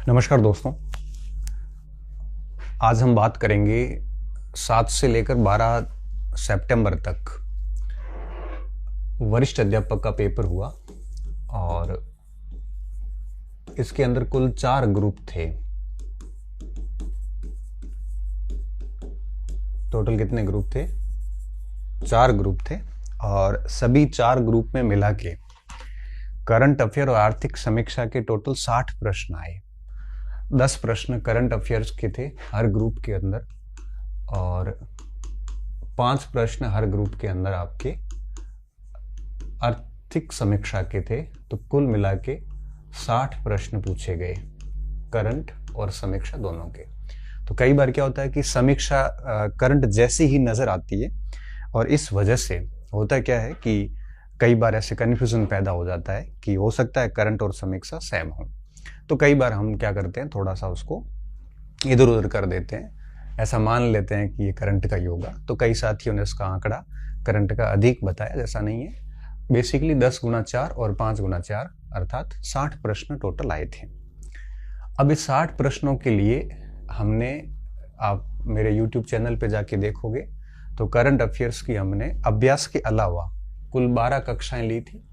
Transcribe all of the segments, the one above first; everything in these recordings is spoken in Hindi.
नमस्कार दोस्तों। आज हम बात करेंगे 7 से लेकर 12 सितंबर तक वरिष्ठ अध्यापक का पेपर हुआ और इसके अंदर कुल 4 ग्रुप थे। टोटल कितने ग्रुप थे? 4 ग्रुप थे और सभी 4 ग्रुप में मिला के करंट अफेयर और आर्थिक समीक्षा के टोटल 60 प्रश्न आए। 10 प्रश्न करंट अफेयर्स के थे हर ग्रुप के अंदर और 5 प्रश्न हर ग्रुप के अंदर आपके आर्थिक समीक्षा के थे। तो कुल मिला के 60 प्रश्न पूछे गए, करंट और समीक्षा दोनों के। तो कई बार क्या होता है कि समीक्षा करंट जैसी ही नजर आती है और इस वजह से होता क्या है कि कई बार ऐसे कन्फ्यूजन पैदा हो जाता है कि हो सकता है करंट और समीक्षा सेम हो। तो कई बार हम क्या करते हैं, थोड़ा सा उसको इधर उधर कर देते हैं, ऐसा मान लेते हैं कि ये करंट का ही होगा। तो कई साथियों ने इसका आंकड़ा करंट का अधिक बताया, जैसा नहीं है। बेसिकली 10 गुना 4 और 5 गुना 4 अर्थात 60 प्रश्न टोटल आए थे। अब इस 60 प्रश्नों के लिए हमने, आप मेरे YouTube चैनल पे जाके देखोगे तो करंट अफेयर्स की हमने अभ्यास के अलावा कुल 12 कक्षाएं ली थी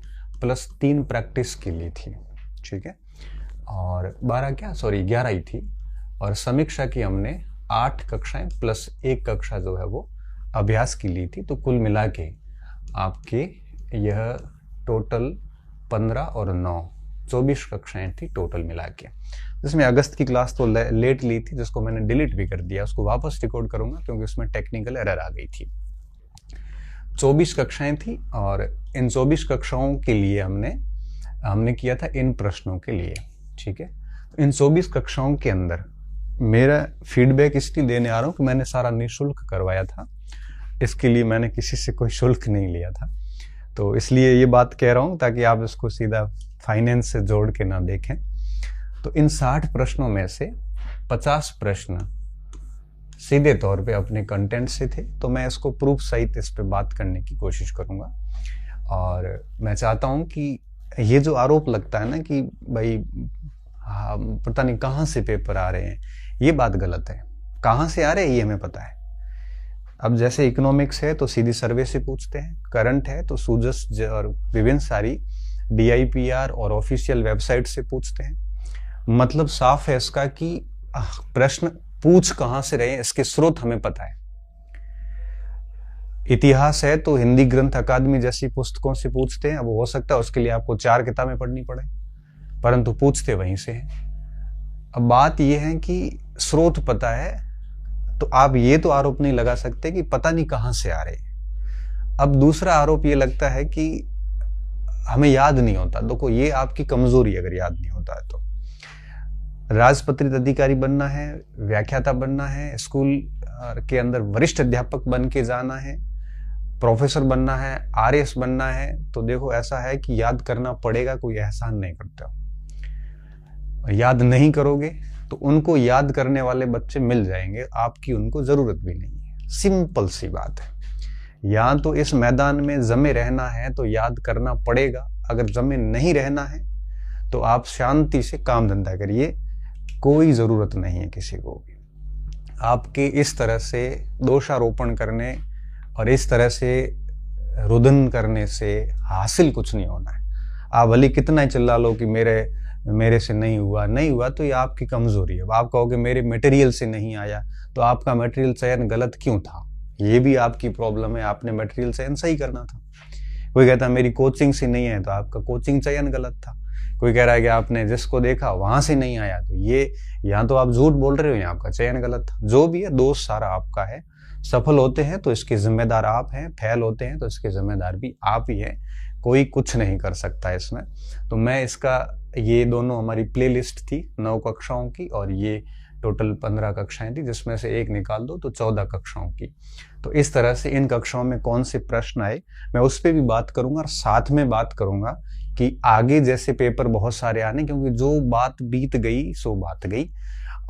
प्लस 3 प्रैक्टिस की ली थी, ठीक है। और 11 ही थी। और समीक्षा की हमने 8 कक्षाएं प्लस 1 कक्षा जो है वो अभ्यास की ली थी। तो कुल मिला के आपके यह टोटल 15 और 9 24 कक्षाएं थी टोटल मिला के, जिसमें अगस्त की क्लास तो लेट ली थी, जिसको मैंने डिलीट भी कर दिया। उसको वापस रिकॉर्ड करूंगा क्योंकि उसमें टेक्निकल एरर आ गई थी। 24 कक्षाएं थी और इन 24 कक्षाओं के लिए हमने किया था इन प्रश्नों के लिए, ठीक है। इन 24 कक्षाओं के अंदर मेरा फीडबैक इसलिए देने आ रहा हूँ कि मैंने सारा निःशुल्क करवाया था। इसके लिए मैंने किसी से कोई शुल्क नहीं लिया था। तो इसलिए ये बात कह रहा हूँ ताकि आप इसको सीधा फाइनेंस से जोड़ के ना देखें। तो इन 60 प्रश्नों में से 50 प्रश्न सीधे तौर पे अपने कंटेंट से थे। तो मैं इसको प्रूफ सहित इस पे बात करने की कोशिश करूंगा। और मैं चाहता हूं कि ये जो आरोप लगता है ना कि भाई पता नहीं कहाँ से पेपर आ रहे हैं, ये बात गलत है। कहाँ से आ रहे हैं ये हमें पता है। अब जैसे इकोनॉमिक्स है तो सीधी सर्वे से पूछते हैं, करंट है तो सूजस और विभिन्न सारी DIPR और ऑफिशियल वेबसाइट से पूछते हैं। मतलब साफ है इसका कि प्रश्न पूछ कहां से रहे हैं, इसके स्रोत हमें पता है। इतिहास है तो हिंदी ग्रंथ अकादमी जैसी पुस्तकों से पूछते हैं। अब हो सकता है उसके लिए आपको 4 किताबें पढ़नी पड़े, परंतु पूछते वहीं से हैं। अब बात यह है कि स्रोत पता है तो आप ये तो आरोप नहीं लगा सकते कि पता नहीं कहां से आ रहे हैं। अब दूसरा आरोप ये लगता है कि हमें याद नहीं होता। देखो ये आपकी कमजोरी, अगर याद नहीं होता है तो राजपत्रित अधिकारी बनना है, व्याख्याता बनना है, स्कूल के अंदर वरिष्ठ अध्यापक बन के जाना है, प्रोफेसर बनना है, RS बनना है, तो देखो ऐसा है कि याद करना पड़ेगा, कोई एहसान नहीं करते हो। याद नहीं करोगे तो उनको याद करने वाले बच्चे मिल जाएंगे, आपकी उनको जरूरत भी नहीं है। सिंपल सी बात है। या तो इस मैदान में जमे रहना है तो याद करना पड़ेगा, अगर जमे नहीं रहना है तो आप शांति से काम धंधा करिए, कोई जरूरत नहीं है किसी को भी। आपके इस तरह से दोषारोपण करने और इस तरह से रुदन करने से हासिल कुछ नहीं होना है। आप भले कितना ही चिल्ला लो कि मेरे से नहीं हुआ तो ये आपकी कमजोरी है। आप कहोगे मेरे मटेरियल से नहीं आया, तो आपका मटेरियल चयन गलत क्यों था, ये भी आपकी प्रॉब्लम है। आपने मटेरियल चयन सही करना था। कोई कहता है मेरी कोचिंग से नहीं है, तो आपका कोचिंग चयन गलत था। कोई कह रहा है कि आपने जिसको देखा वहां से नहीं आया, तो ये यहाँ तो आप झूठ बोल रहे हो, यहाँ आपका चयन गलत था। जो भी है दोष सारा आपका है। सफल होते हैं तो इसके जिम्मेदार आप हैं, फेल होते हैं तो इसके जिम्मेदार भी आप ही हैं। कोई कुछ नहीं कर सकता इसमें। तो मैं इसका, ये दोनों हमारी प्लेलिस्ट थी 9 कक्षाओं की और ये टोटल 15 कक्षाएं थी, जिसमें से एक निकाल दो तो 14 कक्षाओं की। तो इस तरह से इन कक्षाओं में कौन से प्रश्न आए मैं उस पर भी बात करूंगा और साथ में बात करूंगा कि आगे जैसे पेपर बहुत सारे आने, क्योंकि जो बात बीत गई सो बात गई।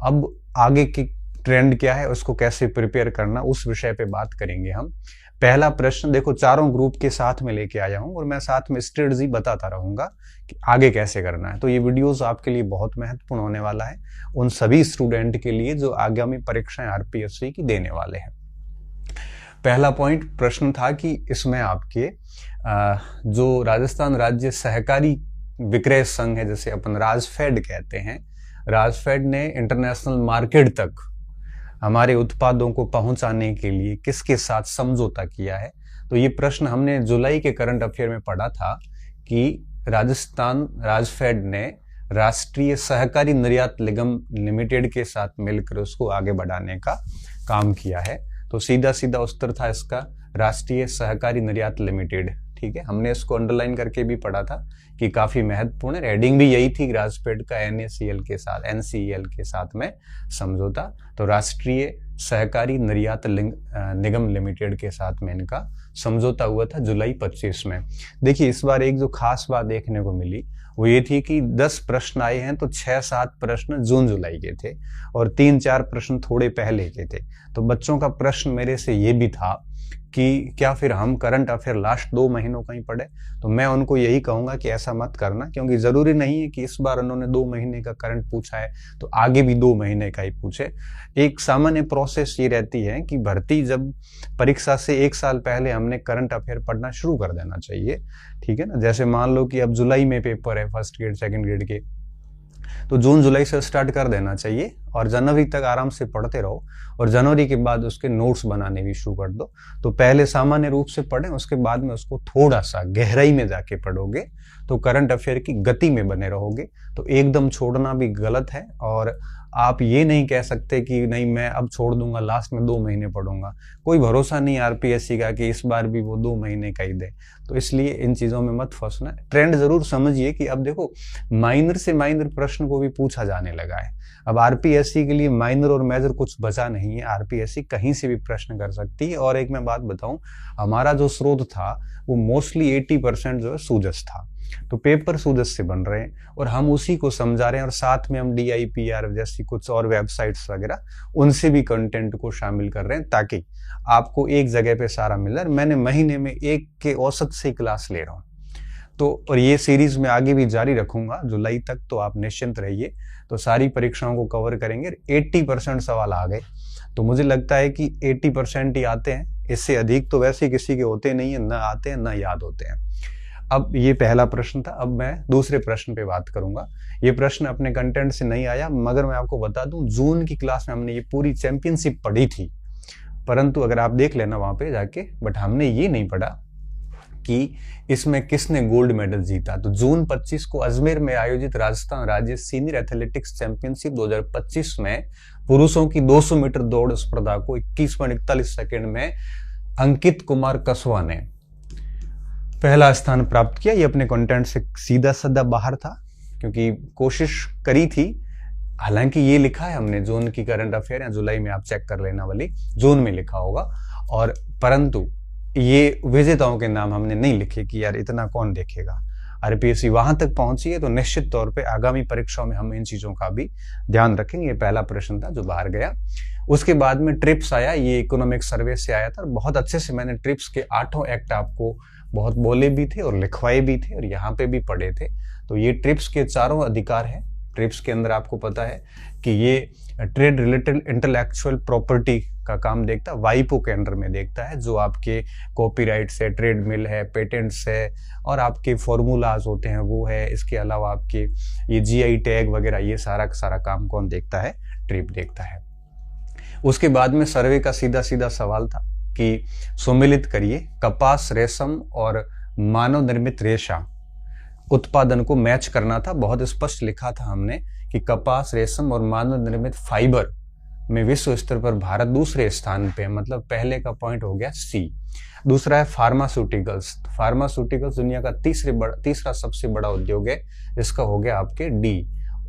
अब आगे की ट्रेंड क्या है, उसको कैसे प्रिपेयर करना, उस विषय पे बात करेंगे हम। पहला प्रश्न देखो, चारों ग्रुप के साथ में लेके आया हूं और मैं साथ में स्ट्रेटजी बताता रहूंगा कि आगे कैसे करना है। तो ये वीडियोस आपके लिए बहुत महत्वपूर्ण होने वाला है उन सभी स्टूडेंट के लिए जो आगामी परीक्षाएं आरपीएससी की देने वाले हैं। पहला पॉइंट प्रश्न था कि इसमें आपके जो राजस्थान राज्य सहकारी विक्रय संघ है, जैसे अपन राजफेड कहते हैं, राजफेड ने इंटरनेशनल मार्केट तक हमारे उत्पादों को पहुंचाने के लिए किसके साथ समझौता किया है। तो ये प्रश्न हमने जुलाई के करंट अफेयर में पढ़ा था कि राजस्थान राजफेड ने राष्ट्रीय सहकारी निर्यात निगम लिमिटेड के साथ मिलकर उसको आगे बढ़ाने का काम किया है। तो सीधा सीधा उत्तर था इसका राष्ट्रीय सहकारी निर्यात लिमिटेड। ठीक है, हमने इसको अंडरलाइन करके भी पढ़ा था कि काफी महत्वपूर्ण है। हेडिंग भी यही थी, राजफेड का एनएसीएल के साथ में समझौता। तो राष्ट्रीय सहकारी निर्यात निगम लिमिटेड के साथ में इनका समझौता हुआ था जुलाई 25 में। देखिए, इस बार एक जो खास बात देखने को मिली वो ये थी कि 10 प्रश्न आए हैं तो 6-7 प्रश्न जून जुलाई के थे और 3-4 प्रश्न थोड़े पहले के थे। तो बच्चों का प्रश्न मेरे से ये भी था कि क्या फिर हम करंट अफेयर लास्ट 2 महीनों का ही पढ़े। तो मैं उनको यही कहूंगा कि ऐसा मत करना, क्योंकि जरूरी नहीं है कि इस बार उन्होंने 2 महीने का करंट पूछा है तो आगे भी 2 महीने का ही पूछे। एक सामान्य प्रोसेस ये रहती है कि भर्ती जब परीक्षा से 1 साल पहले हमने करंट अफेयर पढ़ना शुरू कर देना चाहिए। ठीक है ना, जैसे मान लो कि अब जुलाई में पेपर है फर्स्ट ग्रेड सेकंड ग्रेड के, तो जून जुलाई से स्टार्ट कर देना चाहिए और जनवरी तक आराम से पढ़ते रहो और जनवरी के बाद उसके नोट्स बनाने भी शुरू कर दो। तो पहले सामान्य रूप से पढ़ें, उसके बाद में उसको थोड़ा सा गहराई में जाके पढ़ोगे तो करंट अफेयर की गति में बने रहोगे। तो एकदम छोड़ना भी गलत है और आप ये नहीं कह सकते कि नहीं मैं अब छोड़ दूंगा, लास्ट में 2 महीने पढ़ूंगा। कोई भरोसा नहीं आरपीएससी का कि इस बार भी वो 2 महीने का ही दे। तो इसलिए इन चीजों में मत फंसना। ट्रेंड जरूर समझिए कि अब देखो माइनर से माइनर प्रश्न को भी पूछा जाने लगा है। अब आरपीएससी के लिए माइनर और मेजर कुछ बचा नहीं है, आरपीएससी कहीं से भी प्रश्न कर सकती है। और एक मैं बात बताऊं, हमारा जो स्रोत था वो मोस्टली 80% जो है सूजस था। तो पेपर सूजस से बन रहे हैं और हम उसी को समझा रहे हैं और साथ में हम DIPR जैसी कुछ और वेबसाइट्स वगैरह उनसे भी कंटेंट को शामिल कर रहे हैं ताकि आपको एक जगह पे सारा मिल रहा है। मैंने महीने में 1 के औसत से क्लास ले रहा हूँ तो, और ये सीरीज में आगे भी जारी रखूंगा जुलाई तक, तो आप निश्चिंत रहिए। तो सारी परीक्षाओं को कवर करेंगे। 80% सवाल आ गए तो मुझे लगता है कि 80% ही आते हैं, इससे अधिक तो वैसे किसी के होते नहीं है, ना आते हैं ना याद होते हैं। अब ये पहला प्रश्न था। अब मैं दूसरे प्रश्न पे बात करूंगा। ये प्रश्न अपने कंटेंट से नहीं आया, मगर मैं आपको बता दूं जून की क्लास में हमने ये पूरी चैंपियनशिप पढ़ी थी, परंतु अगर आप देख लेना वहां पे जाके, बट हमने ये नहीं पढ़ा कि इसमें किसने गोल्ड मेडल जीता। तो जून 25 को अजमेर में आयोजित राजस्थान राज्य सीनियर एथलेटिक्स चैंपियनशिप 2025 में पुरुषों की 200 मीटर दौड़ स्पर्धा को 21.41 सेकेंड में अंकित कुमार कसवा ने पहला स्थान प्राप्त किया। ये अपने कंटेंट से सीधा साधा बाहर था क्योंकि कोशिश करी थी, हालांकि ये लिखा है हमने जून की करंट अफेयर या जुलाई में आप चेक कर लेना वाली, जून में लिखा होगा, और परंतु ये विजेताओं के नाम हमने नहीं लिखे कि यार इतना कौन देखेगा। आरपीएससी वहां तक पहुंची है तो निश्चित तौर पे आगामी परीक्षाओं में हम इन चीजों का भी ध्यान रखेंगे। ये पहला प्रश्न था जो बाहर गया। उसके बाद में ट्रिप्स आया, ये इकोनॉमिक सर्वे से आया था। बहुत अच्छे से मैंने ट्रिप्स के 8 एक्ट आपको बहुत बोले भी थे और लिखवाए भी थे और यहाँ पे भी पढ़े थे। तो ये ट्रिप्स के 4 अधिकार है। ट्रिप्स के अंदर आपको पता है कि ये ट्रेड रिलेटेड इंटेलेक्चुअल प्रॉपर्टी का काम देखता है, वाइपो के अंडर में देखता है, जो आपके कॉपीराइट्स है, ट्रेड मिल है, पेटेंट्स है और आपके फॉर्मूलाज होते हैं वो है। इसके अलावा आपके ये GI टैग वगैरह, ये सारा का सारा काम कौन देखता है? ट्रिप देखता है। उसके बाद में सर्वे का सीधा सीधा सवाल था कि सुमेलित करिए कपास, रेशम और मानव निर्मित रेशा उत्पादन को मैच करना था। बहुत स्पष्ट लिखा था हमने कि कपास, रेशम और मानव निर्मित फाइबर में विश्व स्तर पर भारत दूसरे स्थान पे, मतलब पहले का पॉइंट हो गया C। दूसरा है फार्मास्यूटिकल्स। फार्मास्यूटिकल्स दुनिया का तीसरा सबसे बड़ा उद्योग है, इसका हो गया आपके D।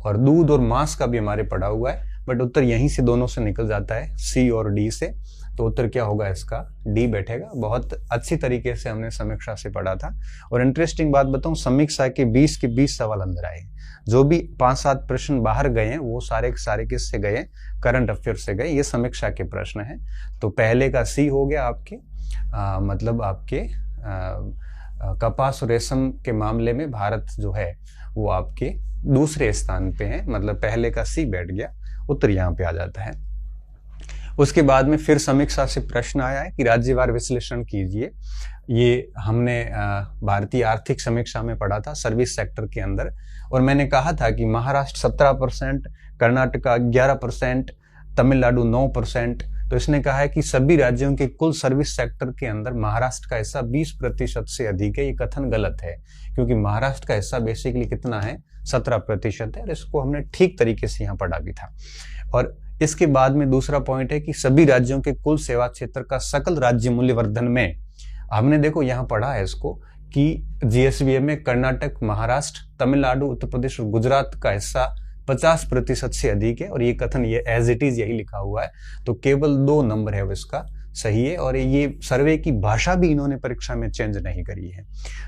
और दूध और मांस का भी हमारे पड़ा हुआ है, बट उत्तर यहीं से दोनों से निकल जाता है, C और D से। तो उत्तर क्या होगा इसका? D बैठेगा। बहुत अच्छी तरीके से हमने समीक्षा से पढ़ा था। और इंटरेस्टिंग बात बताऊं, समीक्षा के 20 सवाल अंदर आए। जो भी 5-7 प्रश्न बाहर गए हैं वो सारे के सारे किससे गए, करंट अफेयर से गए, ये समीक्षा के प्रश्न हैं। तो पहले का सी हो गया आपके मतलब आपके कपास और रेशम के मामले में भारत जो है वो आपके दूसरे स्थान पे है, मतलब पहले का सी बैठ गया, उत्तर यहाँ पे आ जाता है। उसके बाद में फिर समीक्षा से प्रश्न आया है कि राज्यवार विश्लेषण कीजिए। ये हमने भारतीय आर्थिक समीक्षा में पढ़ा था सर्विस सेक्टर के अंदर, और मैंने कहा था कि महाराष्ट्र 17%, कर्नाटका 11%, तमिलनाडु 9%। तो इसने कहा है कि सभी राज्यों के कुल सर्विस सेक्टर के अंदर महाराष्ट्र का हिस्सा 20% से अधिक है। ये कथन गलत है, क्योंकि महाराष्ट्र का हिस्सा बेसिकली कितना है, 17% है, और इसको हमने ठीक तरीके से यहाँ पढ़ा भी था। और इसके बाद में दूसरा पॉइंट है कि सभी राज्यों के कुल सेवा क्षेत्र का सकल राज्य मूल्यवर्धन में, हमने देखो यहाँ पढ़ा है इसको कि जीएसबीएम में कर्नाटक, महाराष्ट्र, तमिलनाडु, उत्तर प्रदेश और गुजरात का हिस्सा 50% से अधिक है, और ये कथन ये एज इट इज यही लिखा हुआ है। तो केवल 2 नंबर है वो इसका सही है, और ये सर्वे की भाषा भी इन्होंने परीक्षा में चेंज नहीं करी है।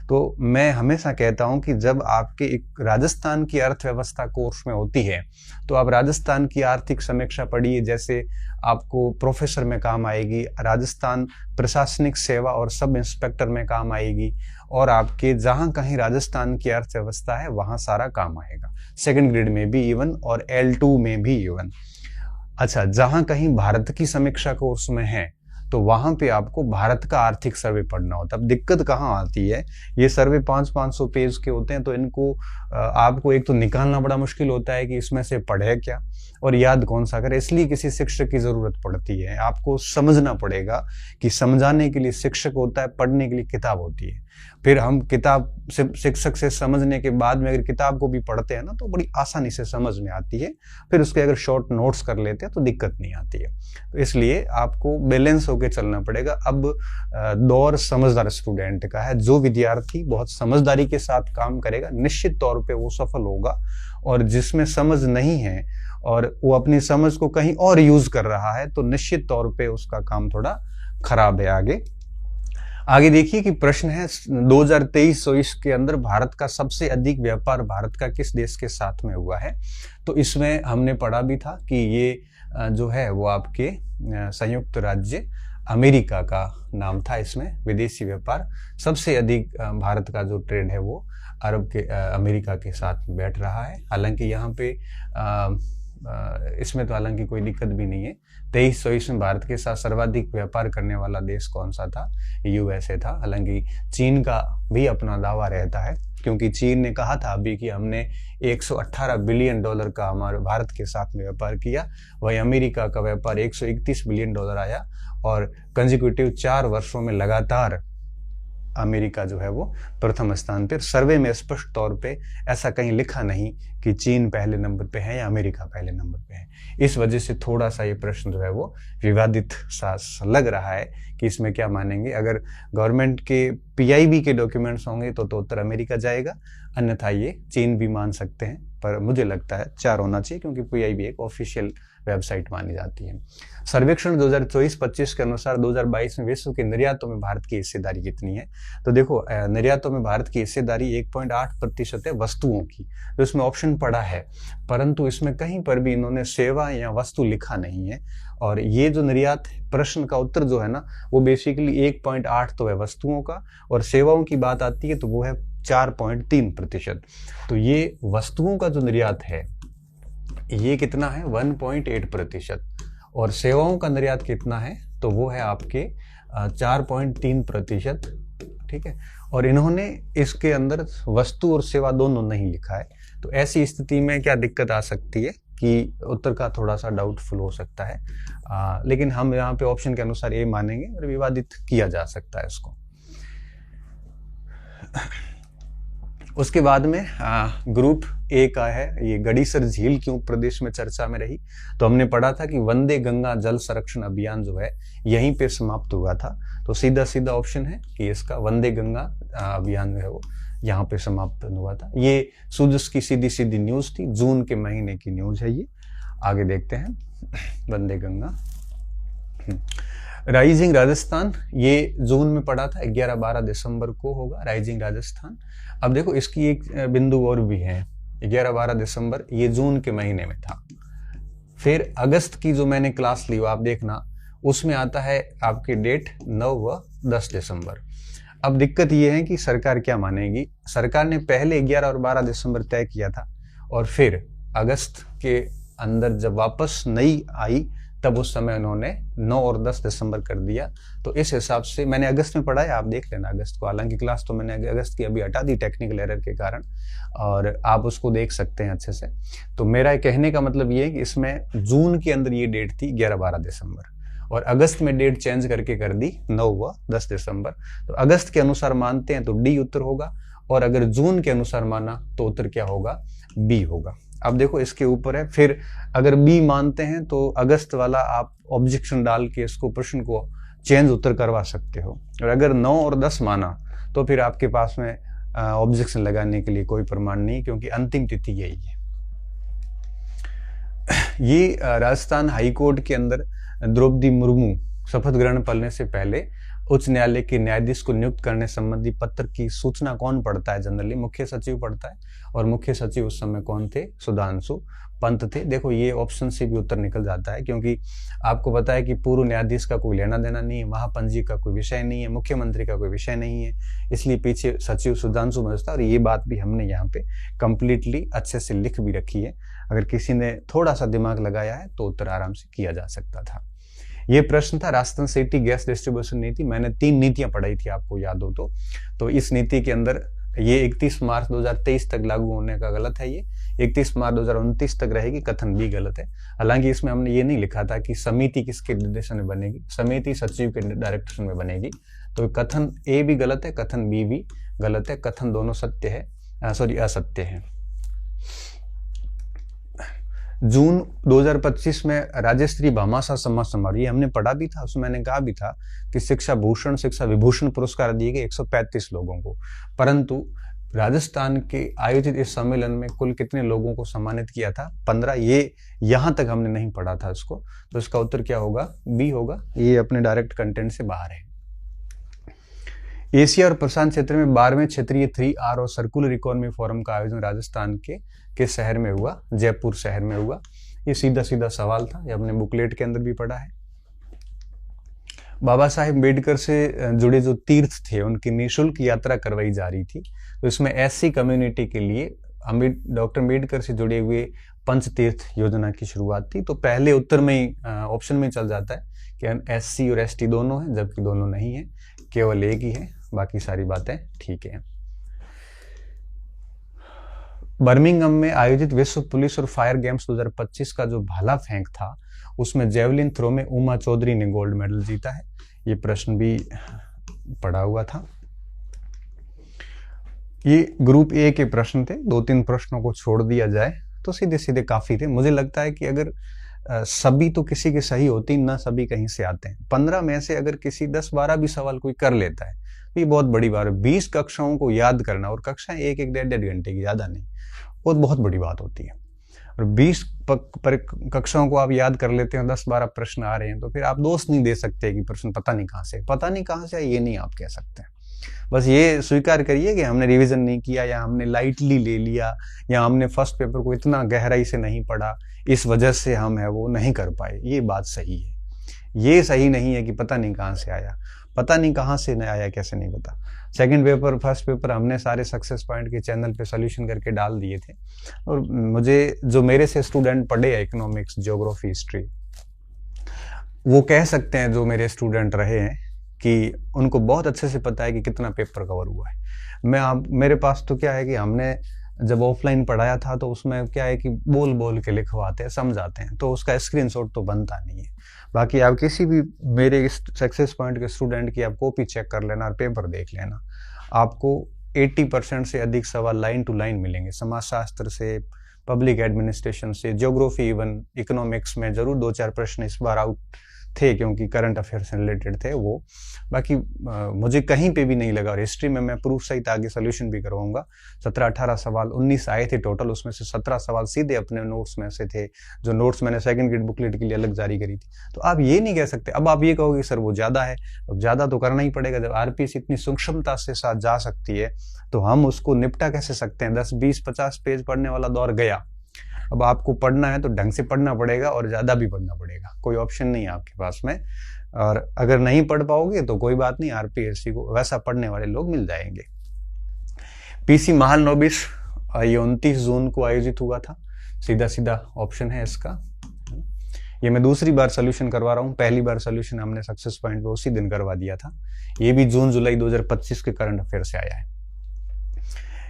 तो मैं हमेशा कहता हूं कि जब आपके एक राजस्थान की अर्थव्यवस्था कोर्स में होती है तो आप राजस्थान की आर्थिक समीक्षा पढ़िए, जैसे आपको प्रोफेसर में काम आएगी, राजस्थान प्रशासनिक सेवा और सब इंस्पेक्टर में काम आएगी, और आपके जहां कहीं राजस्थान की अर्थव्यवस्था है वहां सारा काम आएगा, सेकंड ग्रेड में भी इवन और L2 में भी इवन। अच्छा, जहां कहीं भारत की समीक्षा कोर्स में है तो वहां पे आपको भारत का आर्थिक सर्वे पढ़ना होता है। अब दिक्कत कहाँ आती है, ये सर्वे 500-500 पेज के होते हैं, तो इनको आपको एक तो निकालना बड़ा मुश्किल होता है कि इसमें से पढ़े क्या और याद कौन सा करे, इसलिए किसी शिक्षक की जरूरत पड़ती है। आपको समझना पड़ेगा कि समझाने के लिए शिक्षक होता है, पढ़ने के लिए किताब होती है। फिर हम किताब से शिक्षक से समझने के बाद में अगर किताब को भी पढ़ते हैं ना तो बड़ी आसानी से समझ में आती है। फिर उसके अगर शॉर्ट नोट्स कर लेते हैं तो दिक्कत नहीं आती है। तो इसलिए आपको बैलेंस होकर चलना पड़ेगा। अब दौर समझदार स्टूडेंट का है, जो विद्यार्थी बहुत समझदारी के साथ काम करेगा निश्चित तौर पे वो सफल होगा, और जिसमें समझ नहीं है और वो अपनी समझ को कहीं और यूज कर रहा है तो निश्चित तौर पे उसका काम थोड़ा खराब है। आगे देखिए कि प्रश्न है 2023-24 के अंदर भारत का सबसे अधिक व्यापार भारत का किस देश के साथ में हुआ है। तो इसमें हमने पढ़ा भी था कि ये जो है वो आपके संयुक्त राज्य अमेरिका का नाम था। इसमें विदेशी व्यापार सबसे अधिक भारत का जो ट्रेड है वो अरब के अमेरिका के साथ बैठ रहा है। हालांकि यहाँ पे इसमें तो हालांकि कोई दिक्कत भी नहीं है। 23-24 में भारत के साथ सर्वाधिक व्यापार करने वाला देश कौन सा था, USA था। हालांकि चीन का भी अपना दावा रहता है, क्योंकि चीन ने कहा था अभी कि हमने $118 बिलियन का हमारे भारत के साथ में व्यापार किया। वही अमेरिका का व्यापार $131 बिलियन आया, और कंसेक्यूटिव 4 वर्षों में लगातार अमेरिका जो है वो प्रथम स्थान पर। सर्वे में स्पष्ट तौर पे ऐसा कहीं लिखा नहीं कि चीन पहले नंबर पे है या अमेरिका पहले नंबर पे है। इस वजह से थोड़ा सा ये प्रश्न जो है वो विवादित सा लग रहा है कि इसमें क्या मानेंगे। अगर गवर्नमेंट के PIB के डॉक्यूमेंट्स होंगे तो उत्तर अमेरिका जाएगा, अन्यथा ये चीन भी मान सकते हैं, पर मुझे लगता है 4 होना चाहिए, क्योंकि PIB एक ऑफिशियल वेबसाइट मानी जाती है। सर्वेक्षण 2024-25 के अनुसार 2022 में विश्व के निर्यातों में भारत की हिस्सेदारी कितनी है। तो देखो निर्यातों में भारत की हिस्सेदारी 1.8% है वस्तुओं की, तो इसमें ऑप्शन पड़ा है, परंतु इसमें कहीं पर भी इन्होंने सेवा या वस्तु लिखा नहीं है। और ये जो निर्यात प्रश्न का उत्तर जो है ना वो बेसिकली 1.8 तो है वस्तुओं का, और सेवाओं की बात आती है तो वो है 4.3%। तो ये वस्तुओं का जो निर्यात है ये कितना है 1.8%, और सेवाओं का निर्यात कितना है तो वो है आपके 4.3%। ठीक है, और इन्होंने इसके अंदर वस्तु और सेवा दोनों नहीं लिखा है। तो ऐसी स्थिति में क्या दिक्कत आ सकती है कि उत्तर का थोड़ा सा डाउटफुल हो सकता है, लेकिन हम यहाँ पे ऑप्शन के अनुसार ये मानेंगे और विवादित किया जा सकता है इसको। उसके बाद में ग्रुप A का है, ये गड़ीसर झील क्यों प्रदेश में चर्चा में रही। तो हमने पढ़ा था कि वंदे गंगा जल संरक्षण अभियान जो है यहीं पे समाप्त हुआ था। तो सीधा सीधा ऑप्शन है कि इसका वंदे गंगा अभियान जो है वो यहाँ पे समाप्त हुआ था। ये सुजस की सीधी सीधी न्यूज थी, जून के महीने की न्यूज है ये। आगे देखते हैं वंदे गंगा। राइजिंग राजस्थान, ये जून में पड़ा था, 11-12 दिसंबर को होगा राइजिंग राजस्थान। अब देखो इसकी एक बिंदु और भी है, 11-12 दिसंबर, ये जून के महीने में था। फिर अगस्त की जो मैंने क्लास ली वो आप देखना, उसमें आता है आपकी डेट 9 व 10 दिसंबर। अब दिक्कत ये है कि सरकार क्या मानेगी। सरकार ने पहले 11 और 12 दिसंबर तय किया था, और फिर अगस्त के अंदर जब वापस नई आई तब उस समय उन्होंने 9 और 10 दिसंबर कर दिया। तो इस हिसाब से मैंने अगस्त में पढ़ा है, आप देख लेना अगस्त को। हालांकि क्लास तो मैंने अगस्त की अभी हटा दी टेक्निकल एरर के कारण, और आप उसको देख सकते हैं अच्छे से। तो मेरा कहने का मतलब ये है कि इसमें जून के अंदर ये डेट थी 11-12 दिसंबर, और अगस्त में डेट चेंज करके कर दी 9 व 10 दिसंबर। तो अगस्त के अनुसार मानते हैं तो डी उत्तर होगा, और अगर जून के अनुसार माना तो उत्तर क्या होगा, बी होगा। अब देखो इसके ऊपर है, फिर अगर बी मानते हैं तो अगस्त वाला आप ऑब्जेक्शन डाल के इसको प्रश्न को चेंज उत्तर करवा सकते हो, और अगर 9 और 10 माना तो फिर आपके पास में ऑब्जेक्शन लगाने के लिए कोई प्रमाण नहीं, क्योंकि अंतिम तिथि यही है। ये राजस्थान हाईकोर्ट के अंदर द्रौपदी मुर्मू शपथ ग्रहण पढ़ने से पहले उच्च न्यायालय के न्यायाधीश को नियुक्त करने संबंधी पत्र की सूचना कौन पढ़ता है? जनरली मुख्य सचिव पढ़ता है, और मुख्य सचिव उस समय कौन थे? सुधांशु पंत थे। देखो ये ऑप्शन से भी उत्तर निकल जाता है, क्योंकि आपको पता है कि पूर्व न्यायाधीश का कोई लेना देना नहीं है, महापंजी का कोई विषय नहीं है, मुख्यमंत्री का कोई विषय नहीं है, इसलिए पीछे सचिव सुधांशु बचता। और ये बात भी हमने यहाँ पे कंप्लीटली अच्छे से लिख भी रखी है, अगर किसी ने थोड़ा सा दिमाग लगाया है तो उत्तर आराम से किया जा सकता था। ये प्रश्न था राजस्थान सिटी गैस डिस्ट्रीब्यूशन नीति। मैंने 3 नीतियां पढ़ाई थी, आपको याद हो तो इस नीति के अंदर ये 31 मार्च 2023 तक लागू होने का गलत है, ये 31 मार्च 2029 तक रहेगी, कथन बी गलत है। हालांकि इसमें हमने ये नहीं लिखा था कि समिति किसके निर्देशन में बनेगी, समिति सचिव के डायरेक्शन में बनेगी। तो कथन ए भी गलत है, कथन बी भी गलत है, कथन दोनों सत्य है, असत्य है। जून 2025 में राज्यस्तरीय भामाशाह सम्मान समारोह, ये हमने पढ़ा भी था, उसमें मैंने कहा भी था कि शिक्षा भूषण, शिक्षा विभूषण पुरस्कार दिए गए 135 लोगों को, परंतु राजस्थान के आयोजित इस सम्मेलन में कुल कितने लोगों को सम्मानित किया था? 15। ये यहां तक हमने नहीं पढ़ा था इसको, तो इसका उत्तर क्या होगा? बी होगा। ये अपने डायरेक्ट कंटेंट से बाहर है। एशिया और प्रशांत क्षेत्र में 12वें क्षेत्रीय 3R और सर्कुलर इकोनॉमी फोरम का आयोजन राजस्थान के शहर में हुआ, जयपुर शहर में हुआ। ये सीधा सीधा सवाल था, ये हमने बुकलेट के अंदर भी पढ़ा है। बाबा साहेब अम्बेडकर से जुड़े जो तीर्थ थे उनकी निःशुल्क यात्रा करवाई जा रही थी, तो इसमें एससी कम्युनिटी के लिए डॉक्टर अम्बेडकर से जुड़े हुए पंच तीर्थ योजना की शुरुआत थी। तो पहले उत्तर में ही ऑप्शन में चल जाता है कि एससी और एसटी दोनों है, जबकि दोनों नहीं है, केवल एक ही है, बाकी सारी बातें ठीक है। बर्मिंघम में आयोजित विश्व पुलिस और फायर गेम्स 2025 का जो भाला फेंक था उसमें जेवलिन थ्रो में उमा चौधरी ने गोल्ड मेडल जीता है। ये प्रश्न भी पढ़ा हुआ था। ये ग्रुप ए के प्रश्न थे, 2-3 प्रश्नों को छोड़ दिया जाए तो सीधे सीधे काफी थे। मुझे लगता है कि अगर सभी तो किसी के सही होती ना, सभी कहीं से आते हैं। 15 में से अगर किसी 10-12 भी सवाल कोई कर लेता है तो ये बहुत बड़ी बात है। 20 कक्षाओं को याद करना, और कक्षाएं 1-1, 1.5 घंटे की, ज्यादा नहीं, बहुत बड़ी बात होती है। और 20 कक्षाओं को आप याद कर लेते हैं, 10-12 प्रश्न आ रहे हैं, तो फिर आप दोष नहीं दे सकते कि प्रश्न पता नहीं कहां से ये नहीं आप कह सकते। बस ये स्वीकार करिए कि हमने रिवीजन नहीं किया, या हमने लाइटली ले लिया, या हमने फर्स्ट पेपर को इतना गहराई से नहीं पढ़ा, इस वजह से हम है वो नहीं कर पाए। ये बात सही है। ये सही नहीं है कि पता नहीं कहां से आया, पता नहीं कहां से नहीं आया, कैसे नहीं पता। सेकंड पेपर, फर्स्ट पेपर हमने सारे सक्सेस पॉइंट के चैनल पे सॉल्यूशन करके डाल दिए थे। और मुझे जो मेरे से स्टूडेंट पढ़े इकोनॉमिक्स, ज्योग्राफी, हिस्ट्री, वो कह सकते हैं, जो मेरे स्टूडेंट रहे हैं, कि उनको बहुत अच्छे से पता है कि कितना पेपर कवर हुआ है। मेरे पास तो क्या है कि हमने जब ऑफलाइन पढ़ाया था तो उसमें क्या है कि बोल बोल के लिखवाते हैं, समझाते हैं, तो उसका स्क्रीनशॉट तो बनता नहीं है। बाकी आप किसी भी मेरे इस सक्सेस पॉइंट के स्टूडेंट की आप कॉपी चेक कर लेना और पेपर देख लेना, आपको 80% से अधिक सवाल लाइन टू लाइन मिलेंगे। समाजशास्त्र से, पब्लिक एडमिनिस्ट्रेशन से, ज्योग्राफी, इवन इकोनॉमिक्स में जरूर 2-4 प्रश्न इस बार आउट थे क्योंकि करंट अफेयर से रिलेटेड थे वो। बाकी मुझे कहीं पे भी नहीं लगा, और हिस्ट्री में मैं प्रूफ सहित आगे सोल्यूशन भी करवाऊंगा। 17-18 सवाल 19 आए थे टोटल, उसमें से 17 सवाल सीधे अपने नोट्स में से थे, जो नोट्स मैंने सेकंड ग्रेड बुकलेट के लिए अलग जारी करी थी। तो आप ये नहीं कह सकते, अब आप ये कहोगे सर वो ज्यादा है, अब ज्यादा तो करना ही पड़ेगा। जब आरपीएससी इतनी सूक्ष्मता से साथ जा सकती है तो हम उसको निपटा कैसे सकते हैं। 10, 20, 50 पेज पढ़ने वाला दौर गया। अब आपको पढ़ना है तो ढंग से पढ़ना पड़ेगा और ज्यादा भी पढ़ना पड़ेगा, कोई ऑप्शन नहीं है आपके पास में। और अगर नहीं पढ़ पाओगे तो कोई बात नहीं, आरपीएससी को वैसा पढ़ने वाले लोग मिल जाएंगे। पीसी महालनोबिस ये 29 जून को आयोजित हुआ था, सीधा सीधा ऑप्शन है इसका। ये मैं दूसरी बार सोल्यूशन करवा रहा हूँ, पहली बार सोल्यूशन हमने सक्सेस पॉइंट पे उसी दिन करवा दिया था। ये भी जून जुलाई 2025 के करंट अफेयर से आया है।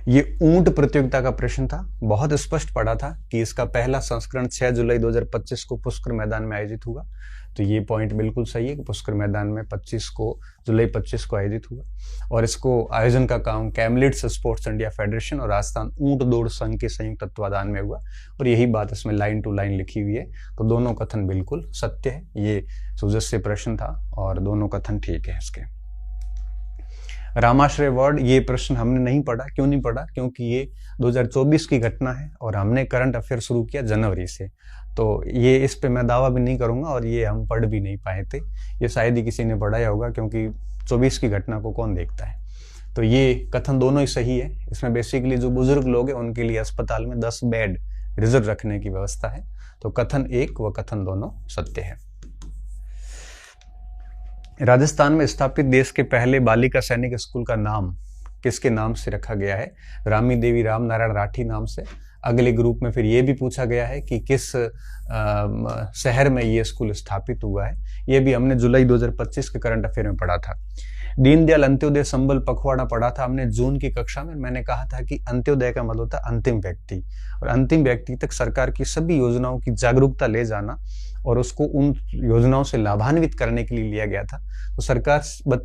ये ऊंट प्रतियोगिता का प्रश्न था, बहुत स्पष्ट पड़ा था कि इसका पहला संस्करण 6 जुलाई 2025 को पुष्कर मैदान में आयोजित हुआ। तो ये पॉइंट बिल्कुल सही है कि पुष्कर मैदान में 25 को जुलाई 25 को आयोजित हुआ, और इसको आयोजन का काम कैमलिट्स स्पोर्ट्स इंडिया फेडरेशन और राजस्थान ऊंट दौड़ संघ के संयुक्त तत्वाधान में हुआ। और यही बात इसमें लाइन टू लाइन लिखी हुई है, तो दोनों कथन बिल्कुल सत्य है। ये सुजस्य प्रश्न था और दोनों कथन ठीक है इसके। रामाश्रय अवार्ड, ये प्रश्न हमने नहीं पढ़ा। क्यों नहीं पढ़ा? क्योंकि ये 2024 की घटना है और हमने करंट अफेयर शुरू किया जनवरी से, तो ये इस पे मैं दावा भी नहीं करूंगा और ये हम पढ़ भी नहीं पाए थे। ये शायद ही किसी ने पढ़ाया होगा, क्योंकि 24 की घटना को कौन देखता है। तो ये कथन दोनों ही सही है। इसमें बेसिकली जो बुजुर्ग लोग हैं उनके लिए अस्पताल में 10 बेड रिजर्व रखने की व्यवस्था है। तो कथन एक व कथन दोनों सत्य है। राजस्थान में स्थापित देश के पहले बालिका सैनिक स्कूल का नाम किसके नाम से रखा गया है? रामी देवी राम नारायण राठी नाम से। अगले ग्रुप में फिर ये भी पूछा गया है कि किस शहर में ये स्कूल स्थापित हुआ है। ये भी हमने जुलाई 2025 के करंट अफेयर में पढ़ा था। दीनदयाल अंत्योदय संबल पखवाड़ा पढ़ा था हमने जून की कक्षा में। मैंने कहा था कि अंत्योदय का मतलब होता है अंतिम व्यक्ति, और अंतिम व्यक्ति तक सरकार की सभी योजनाओं की जागरूकता ले जाना और उसको उन योजनाओं से लाभान्वित करने के लिए लिया गया था। तो सरकार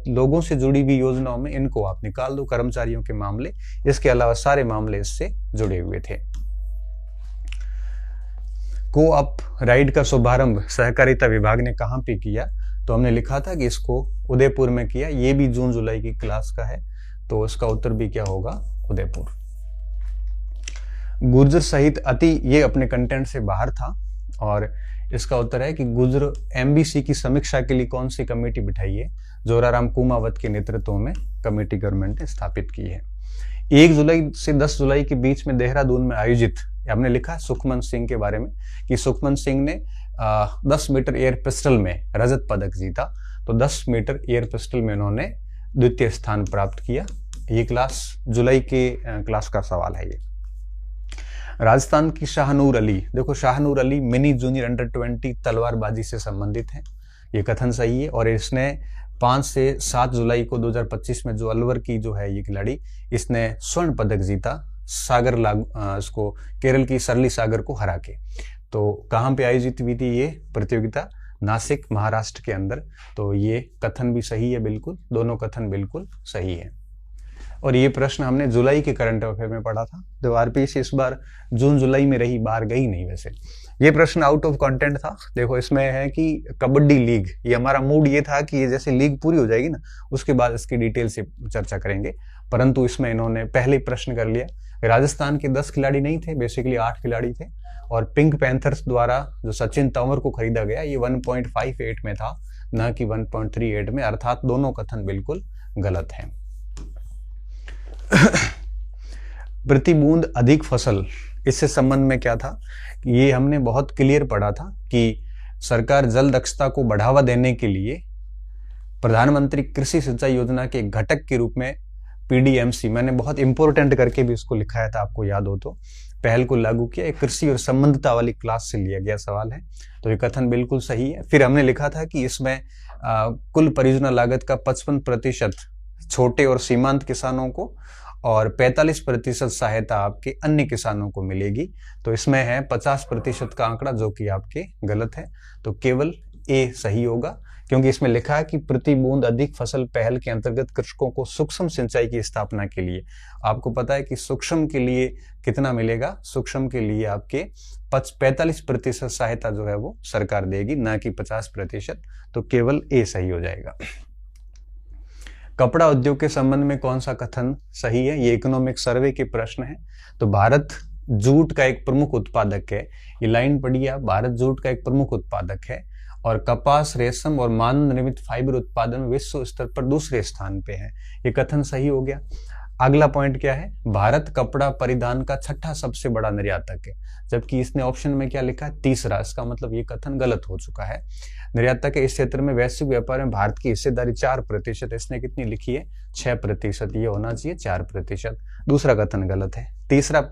लोगों से जुड़ी हुई योजनाओं में इनको आप निकाल दो, कर्मचारियों के मामले, इसके अलावा सारे मामले इससे जुड़े हुए थे। को-ऑप राइड का शुभारंभ सहकारिता विभाग ने कहां पे किया? तो हमने लिखा था कि इसको उदयपुर में किया। ये भी जून जुलाई की क्लास का है, तो इसका उत्तर भी क्या होगा? उदयपुर। गुर्जर सहित अति, ये अपने कंटेंट से बाहर था, और इसका उत्तर है कि गुर्जर एमबीसी की समीक्षा के लिए कौन सी कमेटी बिठाई है? जोराराम कुमावत के नेतृत्व में कमेटी गवर्नमेंट ने स्थापित की है। 1 जुलाई से 10 जुलाई के बीच में देहरादून में आयोजित, हमने लिखा सुखमन सिंह के बारे में कि सुखमन सिंह ने 10 मीटर एयर पिस्टल में रजत पदक जीता। तो 10 मीटर एयर पिस्टल में उन्होंने द्वितीय स्थान प्राप्त किया। ये क्लास जुलाई के क्लास का सवाल है। ये राजस्थान की शाहनूर अली, देखो Shahnoor Ali mini junior under 20 तलवारबाजी से संबंधित है। ये कथन सही है, और इसने 5 से 7 जुलाई को 2025 में जो अलवर की जो है ये खिलाड़ी, इसने स्वर्ण पदक जीता सागर इसको केरल की सरली सागर को हरा के। तो कहाँ पे आयोजित हुई थी ये प्रतियोगिता? नासिक महाराष्ट्र के अंदर। तो ये कथन भी सही है, बिल्कुल दोनों कथन बिल्कुल सही है। और ये प्रश्न हमने जुलाई के करंट अफेयर में पढ़ा था। तो आरपीएससी इस बार जून जुलाई में रही, बाहर गई नहीं। वैसे ये प्रश्न आउट ऑफ कंटेंट था। देखो इसमें है कि कबड्डी लीग, ये हमारा मूड ये था कि ये जैसे लीग पूरी हो जाएगी ना उसके बाद इसकी डिटेल से चर्चा करेंगे, परंतु इसमें इन्होंने पहले प्रश्न कर लिया। राजस्थान के 10 खिलाड़ी नहीं थे, बेसिकली 8 खिलाड़ी थे, और पिंक पैंथर्स द्वारा जो सचिन तंवर को खरीदा गया ये 1.58 में था, न कि 1.38 में, अर्थात दोनों कथन बिल्कुल गलत हैं। प्रति बूंद अधिक फसल, इससे संबंध में क्या था? ये हमने बहुत क्लियर पढ़ा था कि सरकार जल दक्षता को बढ़ावा देने के लिए प्रधानमंत्री कृषि सिंचाई योजना के घटक के रूप में पीडीएमसी, मैंने बहुत इंपॉर्टेंट करके भी इसको लिखाया था, आपको याद हो तो, पहल को लागू किया। एक कृषि और संबंधता वाली क्लास से लिया गया सवाल है, तो ये कथन बिल्कुल सही है। फिर हमने लिखा था कि इसमें कुल परियोजना लागत का 55% छोटे और सीमांत किसानों को और 45% सहायता आपके अन्य किसानों को मिलेगी। तो इसमें है 50% का आंकड़ा, जो कि आपके गलत है। तो केवल ए सही होगा, क्योंकि इसमें लिखा है कि प्रति बूंद अधिक फसल पहल के अंतर्गत कृषकों को सूक्ष्म सिंचाई की स्थापना के लिए, आपको पता है कि सूक्ष्म के लिए कितना मिलेगा, सूक्ष्म के लिए आपके 45% सहायता जो है वो सरकार देगी, ना कि 50%, तो केवल ए सही हो जाएगा। कपड़ा उद्योग के संबंध में कौन सा कथन सही है, ये इकोनॉमिक सर्वे के प्रश्न है। तो भारत जूट का एक प्रमुख उत्पादक है, ये लाइन पढ़िए आप, भारत जूट का एक प्रमुख उत्पादक है और कपास, रेशम और मानव निर्मित फाइबर उत्पादन में विश्व स्तर पर दूसरे स्थान पे है, ये कथन सही हो गया। अगला पॉइंट क्या है, भारत कपड़ा परिधान का छठा सबसे बड़ा निर्यातक है, जबकि इसने ऑप्शन में क्या लिखा है, तीसरा, इसका मतलब ये कथन गलत हो चुका है। निर्यातक के इस क्षेत्र में वैश्विक व्यापार में भारत की हिस्सेदारी 4%, इसने कितनी लिखी है, 6%, ये होना चाहिए 4%, दूसरा कथन गलत है। तीसरा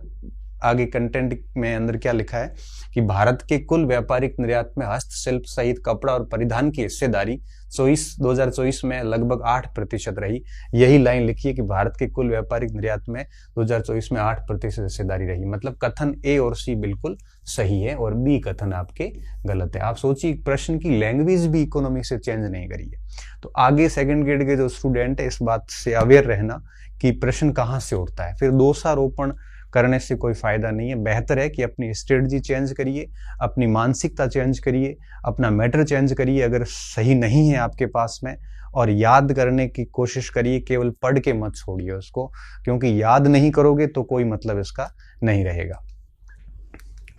आगे कंटेंट में अंदर क्या लिखा है कि भारत के कुल व्यापारिक निर्यात में हस्तशिल्प सहित कपड़ा और परिधान की हिस्सेदारी 2024 में लगभग 8% रही, यही लाइन लिखी है कि भारत के कुल व्यापारिक निर्यात में 2024 में 8% हिस्सेदारी रही, मतलब कथन ए और सी बिल्कुल सही है और बी कथन आपके गलत है। आप सोचिए प्रश्न की लैंग्वेज भी इकोनॉमी से चेंज नहीं करी है, तो आगे सेकंड ग्रेड के जो स्टूडेंट है इस बात से अवेयर रहना कि प्रश्न कहाँ से उठता है, फिर दोषारोपण करने से कोई फायदा नहीं है। बेहतर है कि अपनी स्ट्रेटजी चेंज करिए, अपनी मानसिकता चेंज करिए, अपना मैटर चेंज करिए अगर सही नहीं है आपके पास में, और याद करने की कोशिश करिए, केवल पढ़ के मत छोड़िए उसको, क्योंकि याद नहीं करोगे तो कोई मतलब इसका नहीं रहेगा।